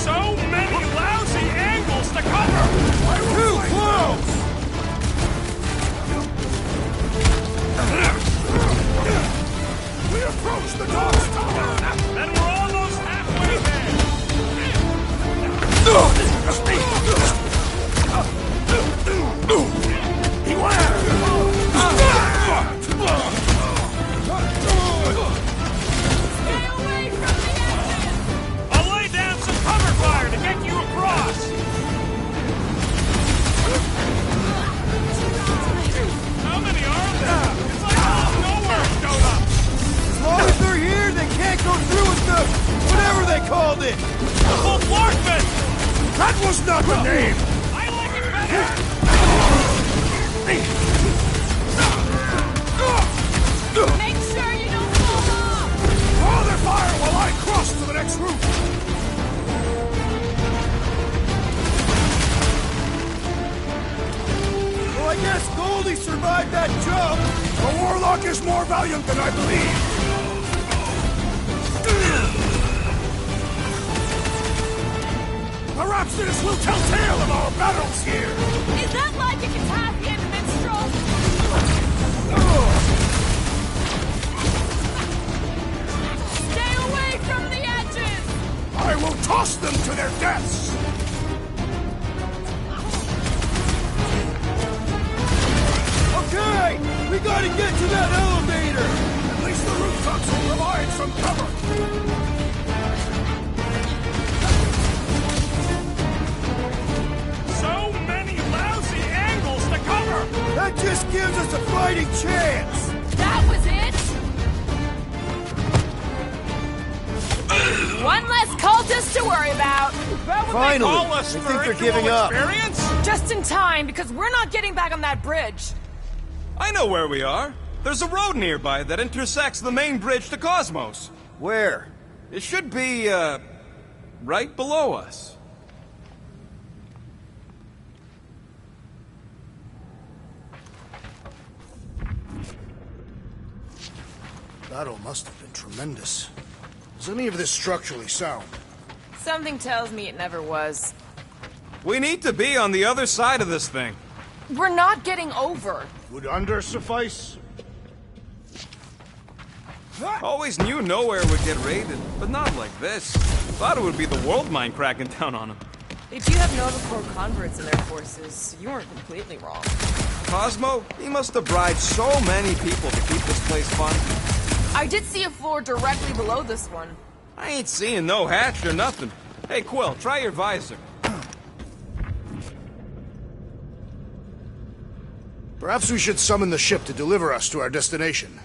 So many lousy angles to cover! Too close! We approach the dog's tower! And we're almost halfway there! Beware! Stay away from the edges! I'll lay down some cover fire to get you across! How many are there? It's like all of nowhere showed up! As long as they're here, they can't go through with the whatever they called it. The full Flarkman! That was not the name! I like it better! Make sure you don't fall off! Draw their fire while I cross to the next room! Well, I guess Goldie survived that jump. The Warlock is more valiant than I believe! Perhaps this will tell tale of our battles here! Is that like a Catassian minstrel? Stay away from the edges! I will toss them to their deaths! Okay, we gotta get to that elevator. At least the rooftops will provide some cover! So many lousy angles to cover! That just gives us a fighting chance. That was it? One less cultist to worry about. Finally, Call us I for think they're ritual giving up. experience? Just in time, because we're not getting back on that bridge. I know where we are. There's a road nearby that intersects the main bridge to Cosmos. Where? It should be, right below us. Battle must have been tremendous. Is any of this structurally sound? Something tells me it never was. We need to be on the other side of this thing. We're not getting over. Would under suffice? Always knew nowhere would get raided, but not like this. Thought it would be the world mine cracking down on them. They do have Nova Corps converts in their forces, so you weren't completely wrong. Cosmo, he must have bribed so many people to keep this place fun. I did see a floor directly below this one. I ain't seeing no hatch or nothing. Hey, Quill, try your visor. Perhaps we should summon the ship to deliver us to our destination.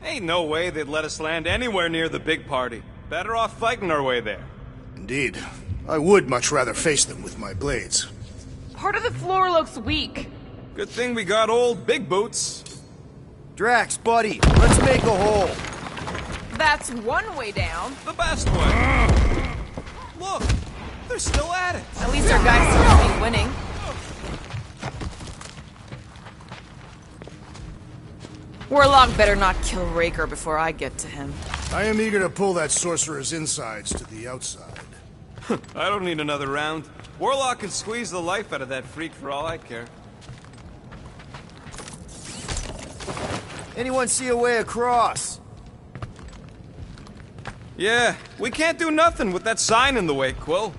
Ain't no way they'd let us land anywhere near the big party. Better off fighting our way there. Indeed. I would much rather face them with my blades. Part of the floor looks weak. Good thing we got old Big Boots. Drax, buddy, let's make a hole. That's one way down. The best way. Look, they're still at it. At least our guys seem to be winning. Warlock better not kill Raker before I get to him. I am eager to pull that sorcerer's insides to the outside. I don't need another round. Warlock can squeeze the life out of that freak for all I care. Anyone see a way across? Yeah, we can't do nothing with that sign in the way, Quill.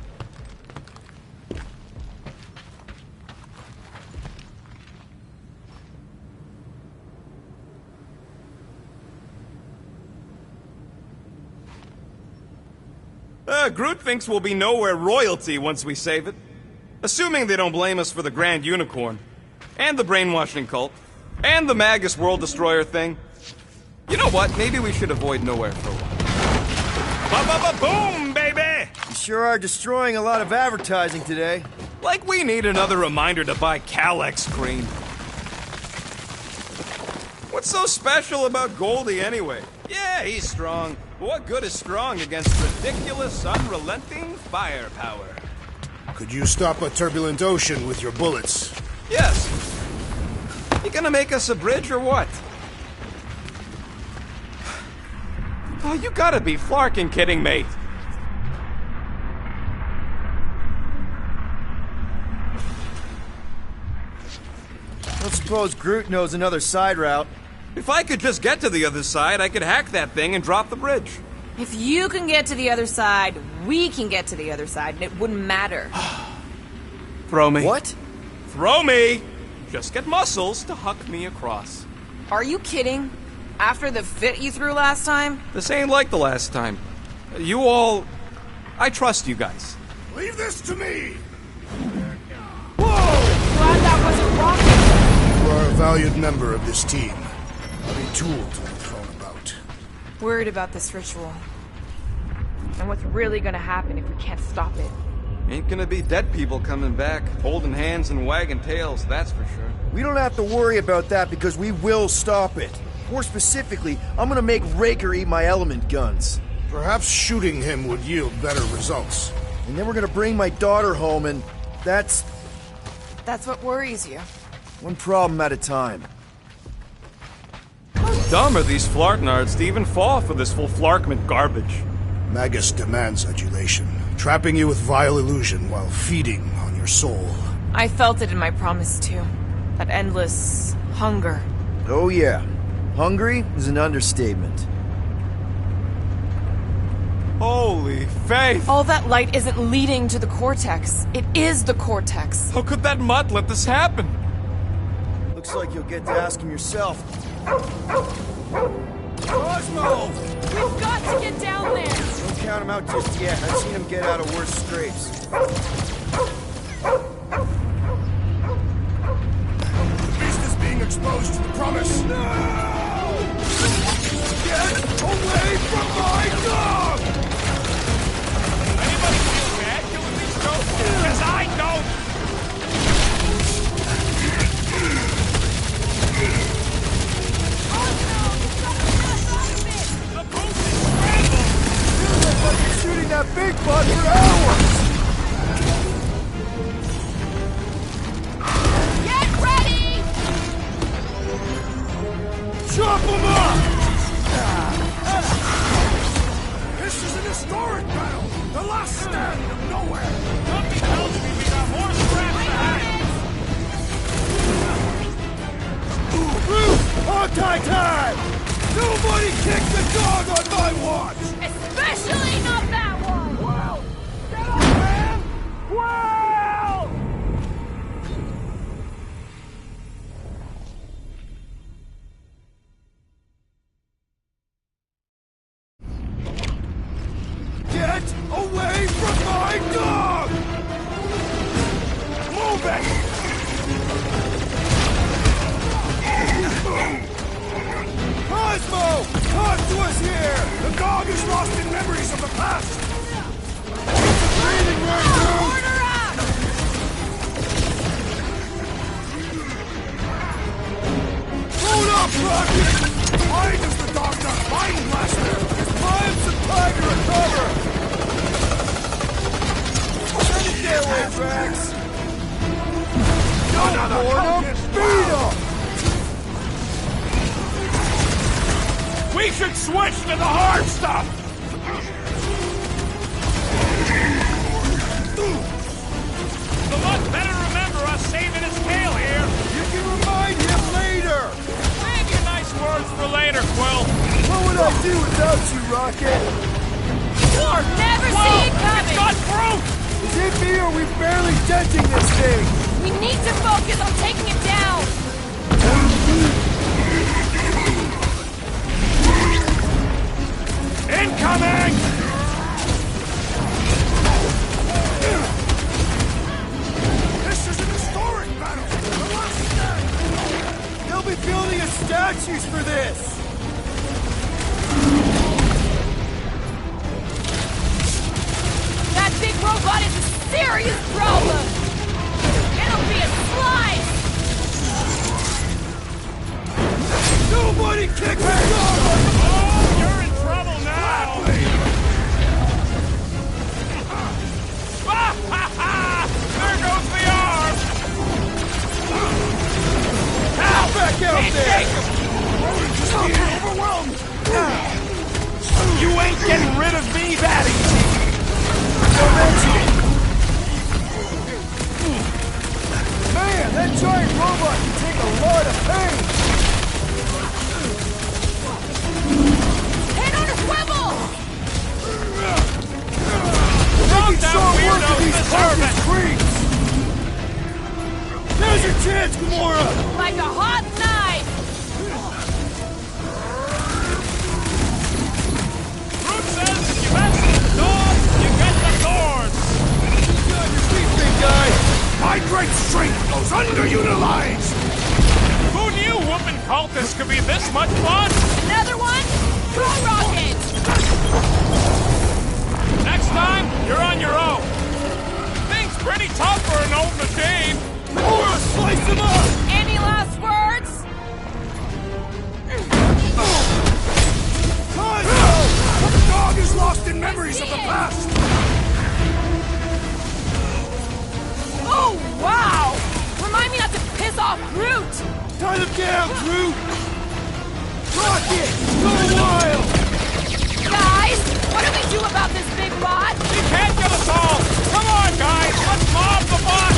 Groot thinks we'll be nowhere royalty once we save it. Assuming they don't blame us for the Grand Unicorn. And the brainwashing cult. And the Magus World Destroyer thing. You know what? Maybe we should avoid nowhere for a while. Ba-ba-ba-boom, baby! sure are destroying a lot of advertising today. Like we need another reminder to buy Calex cream. What's so special about Goldie anyway? Yeah, he's strong. But what good is strong against ridiculous, unrelenting firepower? Could you stop a turbulent ocean with your bullets? Yes. You gonna make us a bridge or what? Oh, you gotta be flarking kidding me. I don't suppose Groot knows another side route. If I could just get to the other side, I could hack that thing and drop the bridge. If you can get to the other side, we can get to the other side, and it wouldn't matter. Throw me. What? Throw me! Just get muscles to huck me across. Are you kidding? After the fit you threw last time? This ain't like the last time. You all... I trust you guys. Leave this to me! Glad that wasn't rocket. You are a valued member of this team. Not a tool to be thrown about. Worried about this ritual. And what's really gonna happen if we can't stop it? Ain't gonna be dead people coming back, holding hands and wagging tails, that's for sure. We don't have to worry about that because we will stop it. More specifically, I'm gonna make Raker eat my element guns. Perhaps shooting him would yield better results. And then we're gonna bring my daughter home and that's what worries you. one problem at a time. How dumb are these flartnards to even fall for this full flarkment garbage? Magus demands adulation, trapping you with vile illusion while feeding on your soul. I felt it in my promise too. That endless hunger. Oh yeah. Hungry is an understatement. Holy faith! All that light isn't leading to the cortex. It is the cortex. How could that mutt let this happen? Looks like you'll get to ask him yourself. Cosmo! We've got to get down there! Don't count him out just yet. I've seen him get out of worse scrapes. The beast is being exposed to the promise. No! Get away from my dog! Anybody feel bad killing these ghosts? Because I don't! Shooting that big bud for hours! Get ready! Chop him up! This is an historic battle! The last stand of nowhere! Something tells me we got more scraps behind! Hog-tie time! Nobody kick the dog on my watch! Especially not that one! Well! Get up, man! Well! Get away from my dog! Move it! Cosmo! Talk to us here! The dog is lost in memories of the past! Breathing right now! Order up! Hold up, Rocket! Why does the dog not find Blaster? Find some time to recover! Send it their way, Drax! Another Lord, beat him! We should switch to the hard stuff! The mutt better remember us saving his tail here! You can remind him later! Save your nice words for later, Quill! What would I do without you, Rocket? You'll never see it coming! Got fruit! Is it me or are we barely denting this thing? We need to focus on taking it down! Incoming! This is an historic battle! The last stand! They'll be building us statues for this! That out there! We're just being overwhelmed! You ain't getting rid of me that easy! Man, that giant robot can take a lot of pain! Hit on a swivel! Making short work of these carpet creeps! There's your chance, Gamora! Like a hot knife! Groot says if you answer the door, you get the doors! Get on your feet, big guy! My great strength goes underutilized! Who knew whooping cultists could be this much fun? Another one? Go rocket! Next time, you're on your own. Thing's pretty tough for an old machine. Gamora, slice him up! Any last words? The dog is lost in memories of the past! Oh, wow! Remind me not to piss off Groot! Tie them down, Groot! Rocket! Go wild! Guys, what do we do about this big bot? He can't get us all. Come on, guys. Let's mob the bot.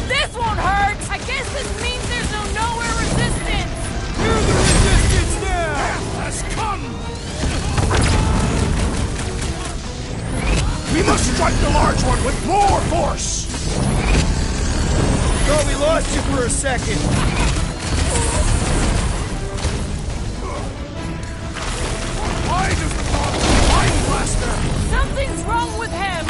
This won't hurt! I guess this means there's no nowhere resistance! Hear the resistance now! Has come! We must strike the large one with more force! Thought we lost you for a second. Why does the dog mind blaster? Something's wrong with him!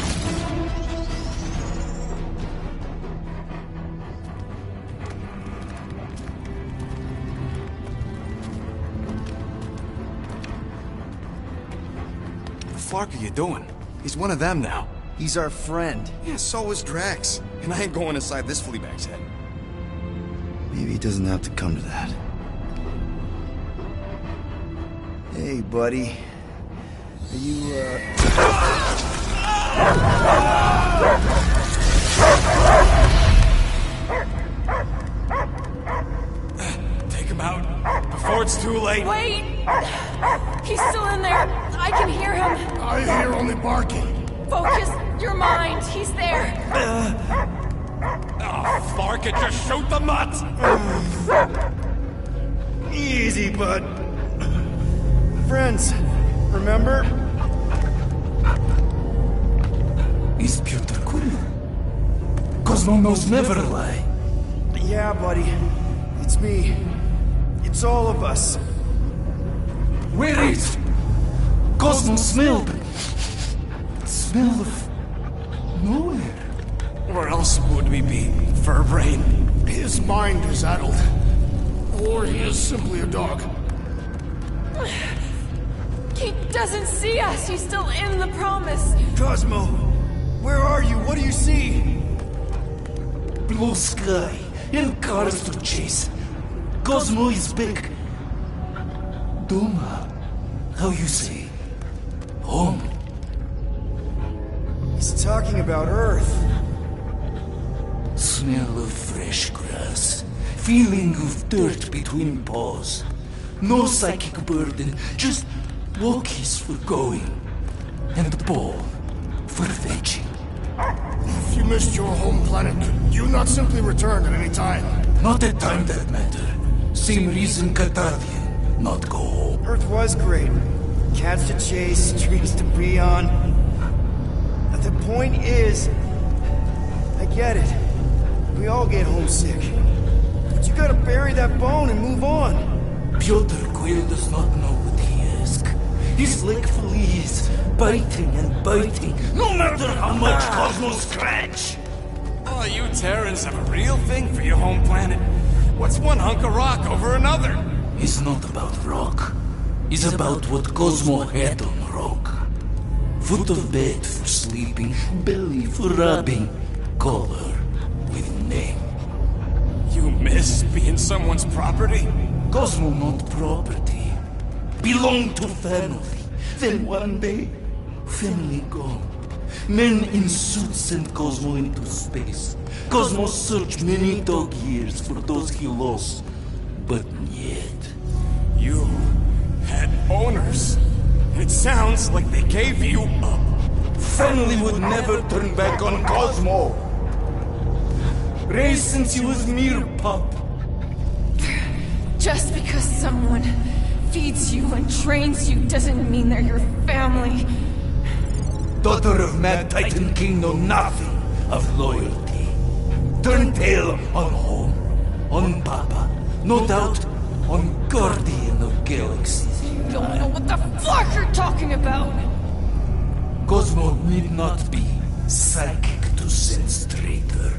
What the fuck are you doing? He's one of them now. He's our friend. Yeah, so is Drax. And I ain't going inside this fleabag's head. Maybe it doesn't have to come to that. Hey, buddy. Are you, Take him out before it's too late. Wait! He's still in there. I can hear him. I hear only barking. Focus your mind. He's there. Oh, fuck it. Just shoot the nuts. Easy, bud. Friends, remember? Is Peter Quill? Cosmo knows never lie. Yeah, buddy. It's me. It's all of us. Where is Cosmo smelled? Smell of nowhere. Where else would we be, Furbrain? His mind is addled. Or he is simply a dog. He doesn't see us. He's still in the promise. Cosmo, where are you? What do you see? Blue sky and cars to chase. Cosmo is back. Doma, how you say? Home. He's talking about Earth. Smell of fresh grass. Feeling of dirt between paws. No psychic burden, just walkies for going. And the ball for fetching. If you missed your home planet, could you not simply return at any time? Not at time that matter. Same reason Cartadian, not go home. Earth was great. Cats to chase, trees to be on. The point is, I get it. We all get homesick. But you gotta bury that bone and move on. Peter Quill does not know what he asks. He's like fleas, biting and biting, no matter how much Cosmo scratch. Oh, you Terrans have a real thing for your home planet. What's one hunk of rock over another? It's not about rock. It's about what Cosmo had on rock. Foot of bed for sleeping, belly for rubbing, color with name. You miss being someone's property? Cosmo not property. Belong to family. Then one day, family gone. Men in suits sent Cosmo into space. Cosmo searched many dog years for those he lost. But yet... You had owners. It sounds like they gave you up. Family would never turn back on Cosmo. Raised since he was mere pup. Just because someone feeds you and trains you doesn't mean they're your family. Daughter of Mad Titan King know nothing of loyalty. Turn tail on home, on Papa, no doubt on Guardian of Galaxies. You don't know what the fuck you're talking about! Cosmo need not be psychic to sense traitor.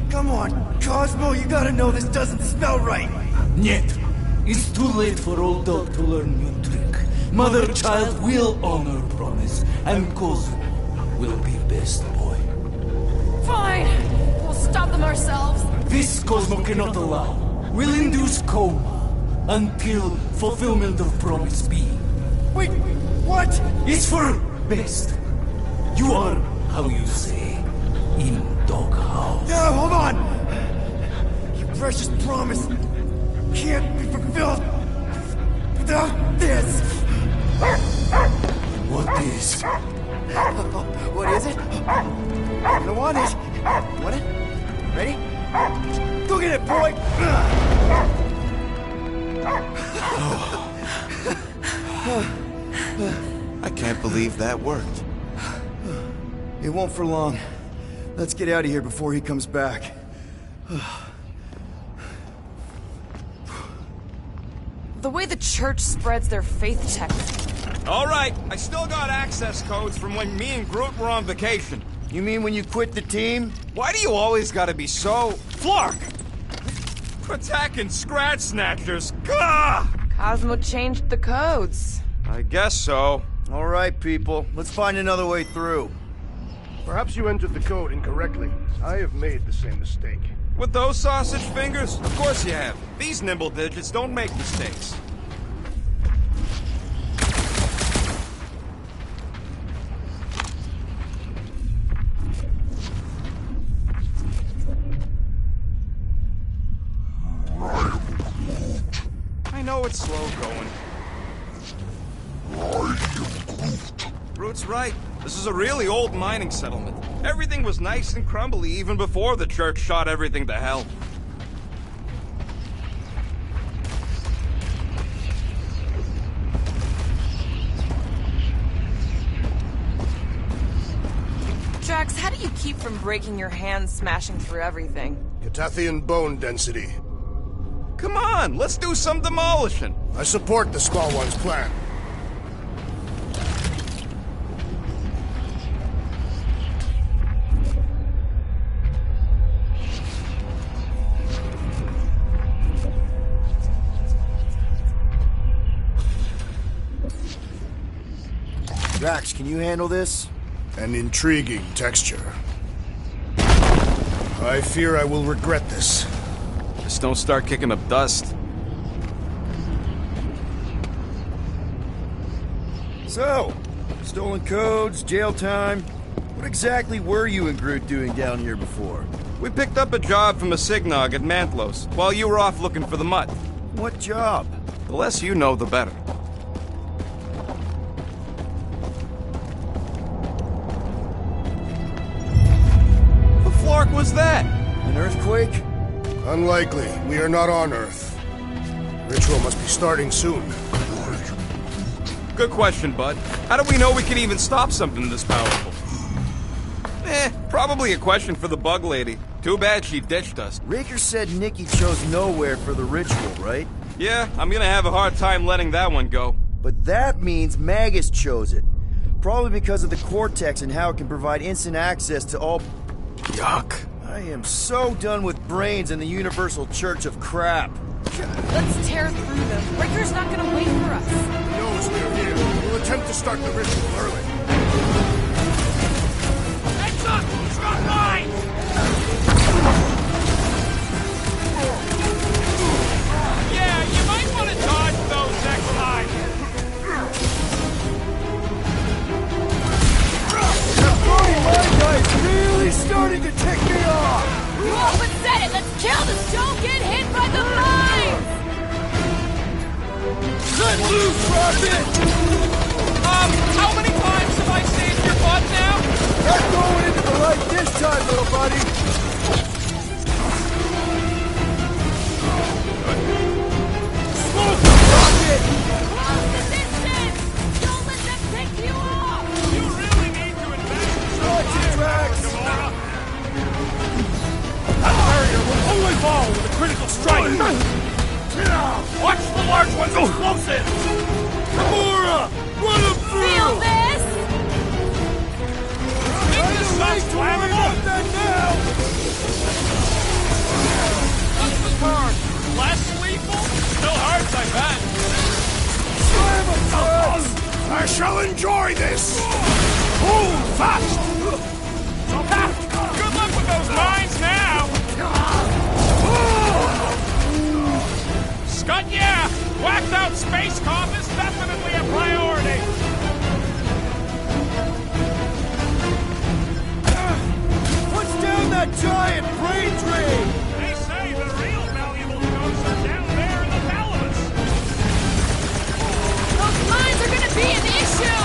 Come on, Cosmo, you gotta know this doesn't smell right. Yet, it's too late for old dog to learn new trick. Mother-child will honor promise, and Cosmo will be best boy. Fine! We'll stop them ourselves. This Cosmo cannot allow. Will induce coma until fulfillment of promise be. Wait, what? It's for best. You are, how you say, in doghouse. No, hold on! Your precious promise can't be fulfilled without this! What is? What is it? You're gonna want it. Want it? Ready? Go get it, boy! I can't believe that worked. It won't for long. Let's get out of here before he comes back. The way the church spreads their faith tech. All right, I still got access codes from when me and Groot were on vacation. You mean when you quit the team? Why do you always gotta be so... Flark! Attacking Scratch Snatchers! Gah! Cosmo changed the codes. I guess so. All right, people. Let's find another way through. Perhaps you entered the code incorrectly. I have made the same mistake. With those sausage fingers? Of course you have. These nimble digits don't make mistakes. I know it's slow going. Groot's right. This is a really old mining settlement. Everything was nice and crumbly even before the church shot everything to hell. Drax, how do you keep from breaking your hands smashing through everything? Catathian bone density. Come on, let's do some demolishing. I support the small one's plan. Drax, can you handle this? An intriguing texture. I fear I will regret this. Just don't start kicking up dust. So, stolen codes, jail time. What exactly were you and Groot doing down here before? We picked up a job from a Signog at Mantlos, while you were off looking for the mutt. What job? The less you know, the better. The flark was that? An earthquake? Unlikely. We are not on Earth. Ritual must be starting soon. Good question, bud. How do we know we can even stop something this powerful? Probably a question for the bug lady. Too bad she ditched us. Raker said Nikki chose nowhere for the ritual, right? Yeah, I'm gonna have a hard time letting that one go. But that means Magus chose it. Probably because of the Cortex and how it can provide instant access to all... Yuck. I am so done with brains and the Universal Church of Crap. Let's tear through them. Raker's not gonna wait for us. He knows we're here. We'll attempt to start the ritual early. Heads up! He's got mine! Yeah, you might want to dodge those next time. starting to tick me off! You all but said it! Let's kill this! Don't get hit by the mines! Let loose, Rocket! How many times have I saved your butt now? Not going into the light this time, little buddy! Smoke the rocket! Close the distance! Don't let them pick you off! You really need to invest in some firepower, Gamora. That barrier will only fall with a critical strike! Watch the large one's explosive! Gamora! Run him through! Feel this? Make this stuff flammable! Less lethal? Still hurts, I bet. Slam him, Tubbs! I shall enjoy this! Hold fast! Good luck with those mines now! Scud, yeah! Whacked out space comp is definitely a priority! What's down that giant brain drain? They say the real valuable codes are down there in the thalamus! Those mines are gonna be an issue!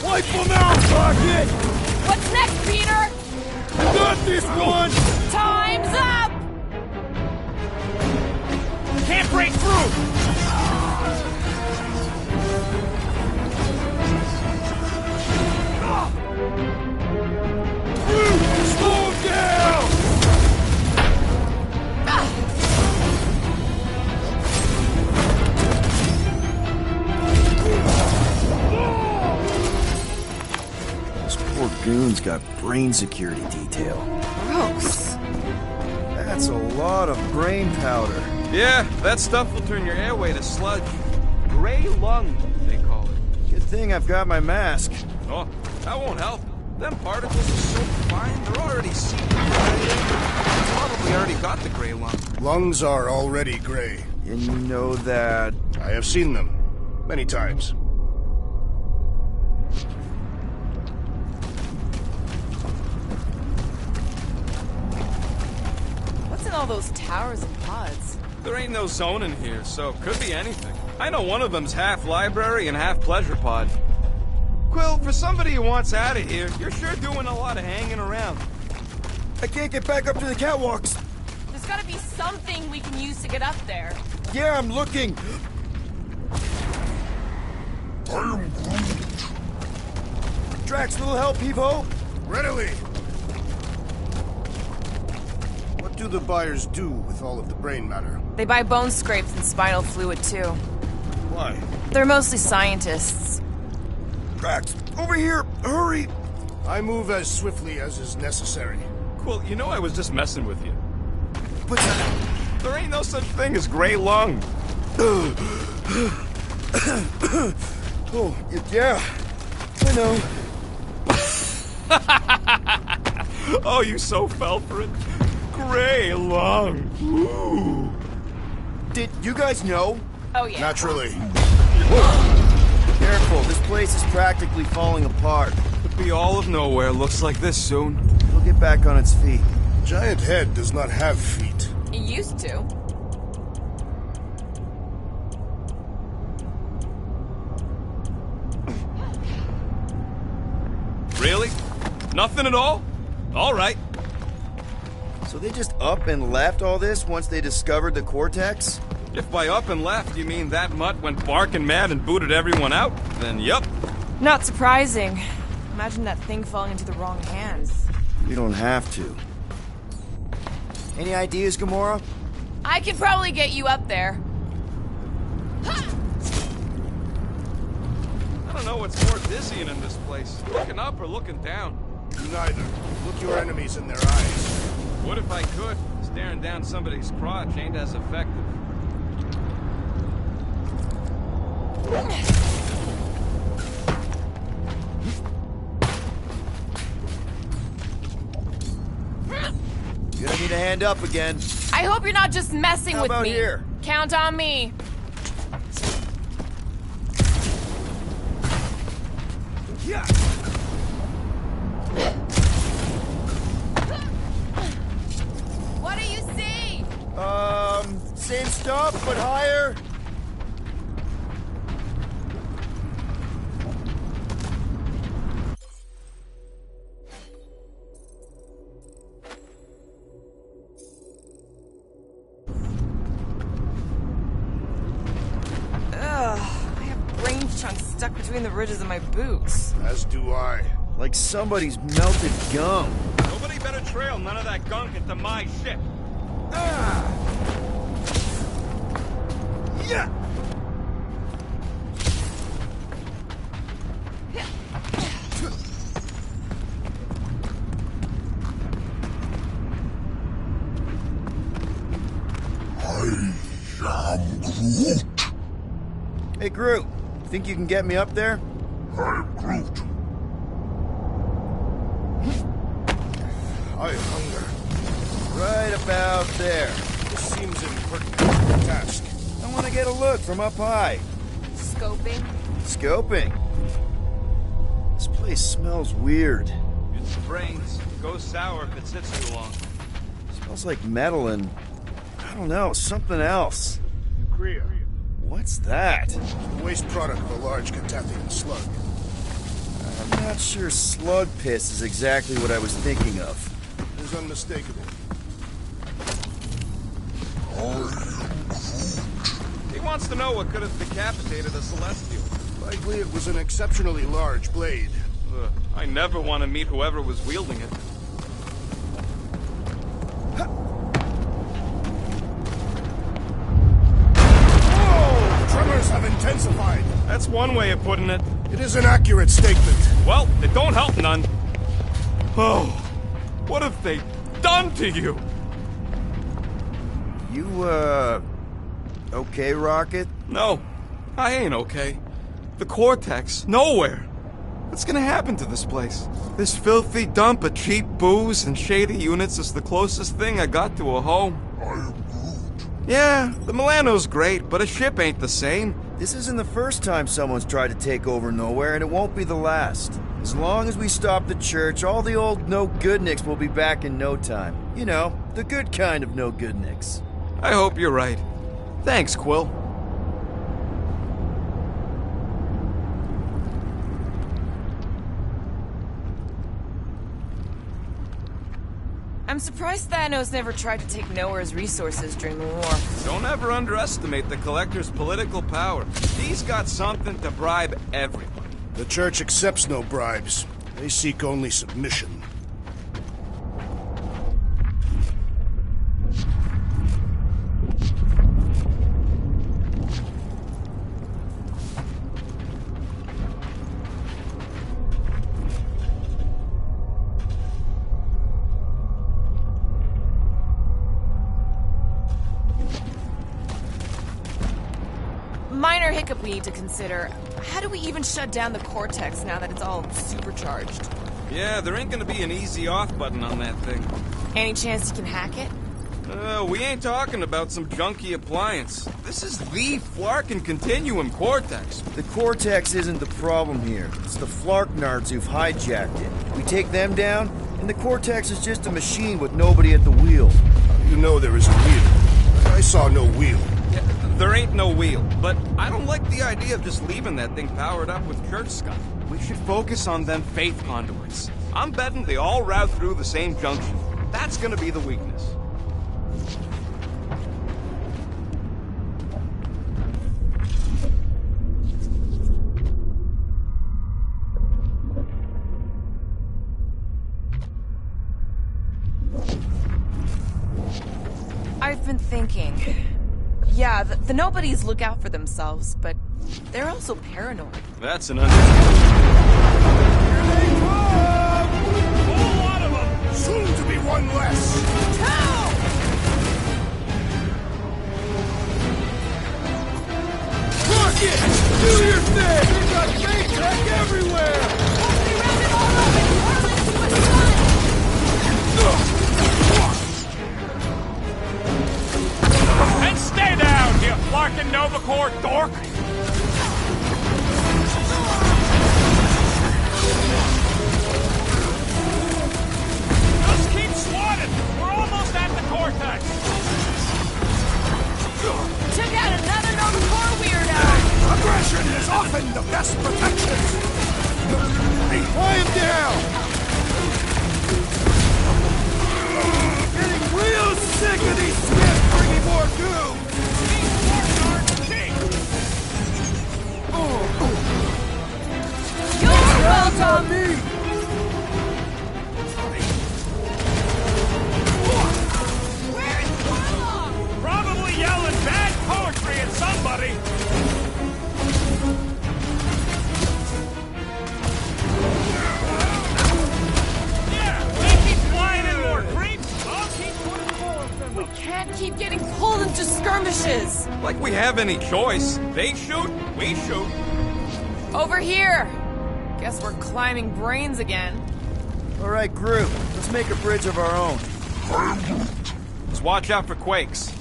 Wipe them out, Rocket! What's next, Peter? Got this one! Time's up! Can't break through! Slow down! This poor goon's got brain security detail. Gross. That's a lot of brain powder. Yeah, that stuff will turn your airway to sludge. Gray lung, they call it. Good thing I've got my mask. Oh, that won't help. Them particles are so fine, they're already seeping right in. Probably already got the gray lung. Lungs are already gray. And you know that... I have seen them. Many times. What's in all those towers and pods? There ain't no zone in here, so could be anything. I know one of them's half library and half pleasure pod. Quill, for somebody who wants out of here, you're sure doing a lot of hanging around. I can't get back up to the catwalks. There's gotta be something we can use to get up there. Yeah, I'm looking. Drax, little help, Evo? Readily! What do the buyers do with all of the brain matter? They buy bone scrapes and spinal fluid, too. Why? They're mostly scientists. Drax, over here! Hurry! I move as swiftly as is necessary. Quill, you know I was just messing with you. But there ain't no such thing as gray lung. Oh, yeah. I know. Oh, you so fell for it. Gray lung. Ooh. Did you guys know? Oh, yeah. Naturally. Careful, this place is practically falling apart. Could be all of nowhere looks like this soon. It'll get back on its feet. Giant head does not have feet. It used to. Really? Nothing at all? All right. So they just up and left all this once they discovered the Cortex? If by up and left you mean that mutt went barking mad and booted everyone out, then yup. Not surprising. Imagine that thing falling into the wrong hands. We don't have to. Any ideas, Gamora? I can probably get you up there. I don't know what's more dizzying in this place, looking up or looking down. Neither. Look your enemies in their eyes. What if I could? Staring down somebody's crotch ain't as effective. You're gonna need a hand up again. I hope you're not just messing How with about me. here? Count on me. stop, but higher. I have brain chunks stuck between the ridges of my boots. As do I. Like somebody's melted gum. Nobody better trail none of that gunk into my ship. Yeah! I am Groot. Hey, Groot. Think you can get me up there? I'm Groot. I hunger. Right about there. This seems impertinent task. I want to get a look from up high. Scoping? Scoping. This place smells weird. It's the brains. It goes sour if it sits too long. Smells like metal and, I don't know, something else. Kriya. What's that? The waste product of a large Catathian slug. I'm not sure slug piss is exactly what I was thinking of. It was unmistakable. He wants to know what could have decapitated a Celestial. Likely it was an exceptionally large blade. I never want to meet whoever was wielding it. Tremors have intensified. That's one way of putting it. It is an accurate statement. Well, it don't help none. Oh, what have they done to you? You, okay, Rocket? No, I ain't okay. The Cortex, nowhere. What's gonna happen to this place? This filthy dump of cheap booze and shady units is the closest thing I got to a home. Yeah, the Milano's great, but a ship ain't the same. This isn't the first time someone's tried to take over Nowhere, and it won't be the last. As long as we stop the church, all the old no-goodniks will be back in no time. You know, the good kind of no-goodniks. I hope you're right. Thanks, Quill. I'm surprised Thanos never tried to take Nowhere's resources during the war. Don't ever underestimate the Collector's political power. He's got something to bribe everyone. The Church accepts no bribes. They seek only submission. Minor hiccup we need to consider. How do we even shut down the Cortex now that it's all supercharged? Yeah, there ain't gonna be an easy off button on that thing. Any chance you can hack it? We ain't talking about some junky appliance. This is the Flarkin Continuum Cortex. The Cortex isn't the problem here. It's the Flarknards who've hijacked it. We take them down, and the Cortex is just a machine with nobody at the wheel. You know there is a wheel. I saw no wheel. Yeah, there ain't no wheel, but I don't like the idea of just leaving that thing powered up with church stuff. We should focus on them faith conduits. I'm betting they all route through the same junction. That's gonna be the weakness. I've been thinking. Yeah, the nobodies look out for themselves, but they're also paranoid. That's an understatement. Here they come! A whole lot of them! Soon to be one less! How? Rocket! Do your thing! We've got faith tech everywhere! And stay down, you Flarkin Novacore dork! Just keep swatting! We're almost at the Cortex! Guns on me! Probably yelling bad poetry at somebody. We can't keep getting pulled into skirmishes! Like we have any choice. They shoot, we shoot. Over here! Guess we're climbing brains again. All right, group. Let's make a bridge of our own. Just watch out for quakes.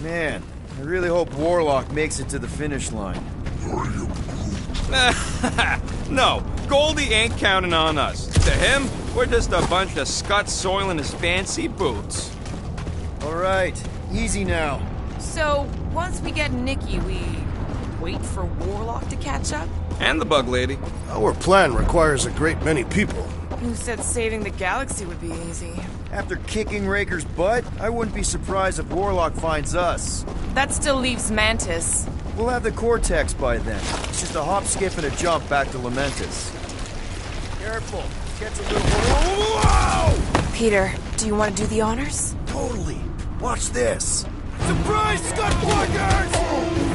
Man, I really hope Warlock makes it to the finish line. No, Goldie ain't counting on us. To him, we're just a bunch of scut soiling his fancy boots. All right, easy now. So, once we get Nikki, we wait for Warlock to catch up? And the bug lady. Our plan requires a great many people. Who said saving the galaxy would be easy? After kicking Raker's butt, I wouldn't be surprised if Warlock finds us. That still leaves Mantis. We'll have the Cortex by then. It's just a hop, skip, and a jump back to Lamentus. Careful. Gets a little... Whoa! Peter, do you want to do the honors? Totally. Watch this. Surprise, Scott Walkers!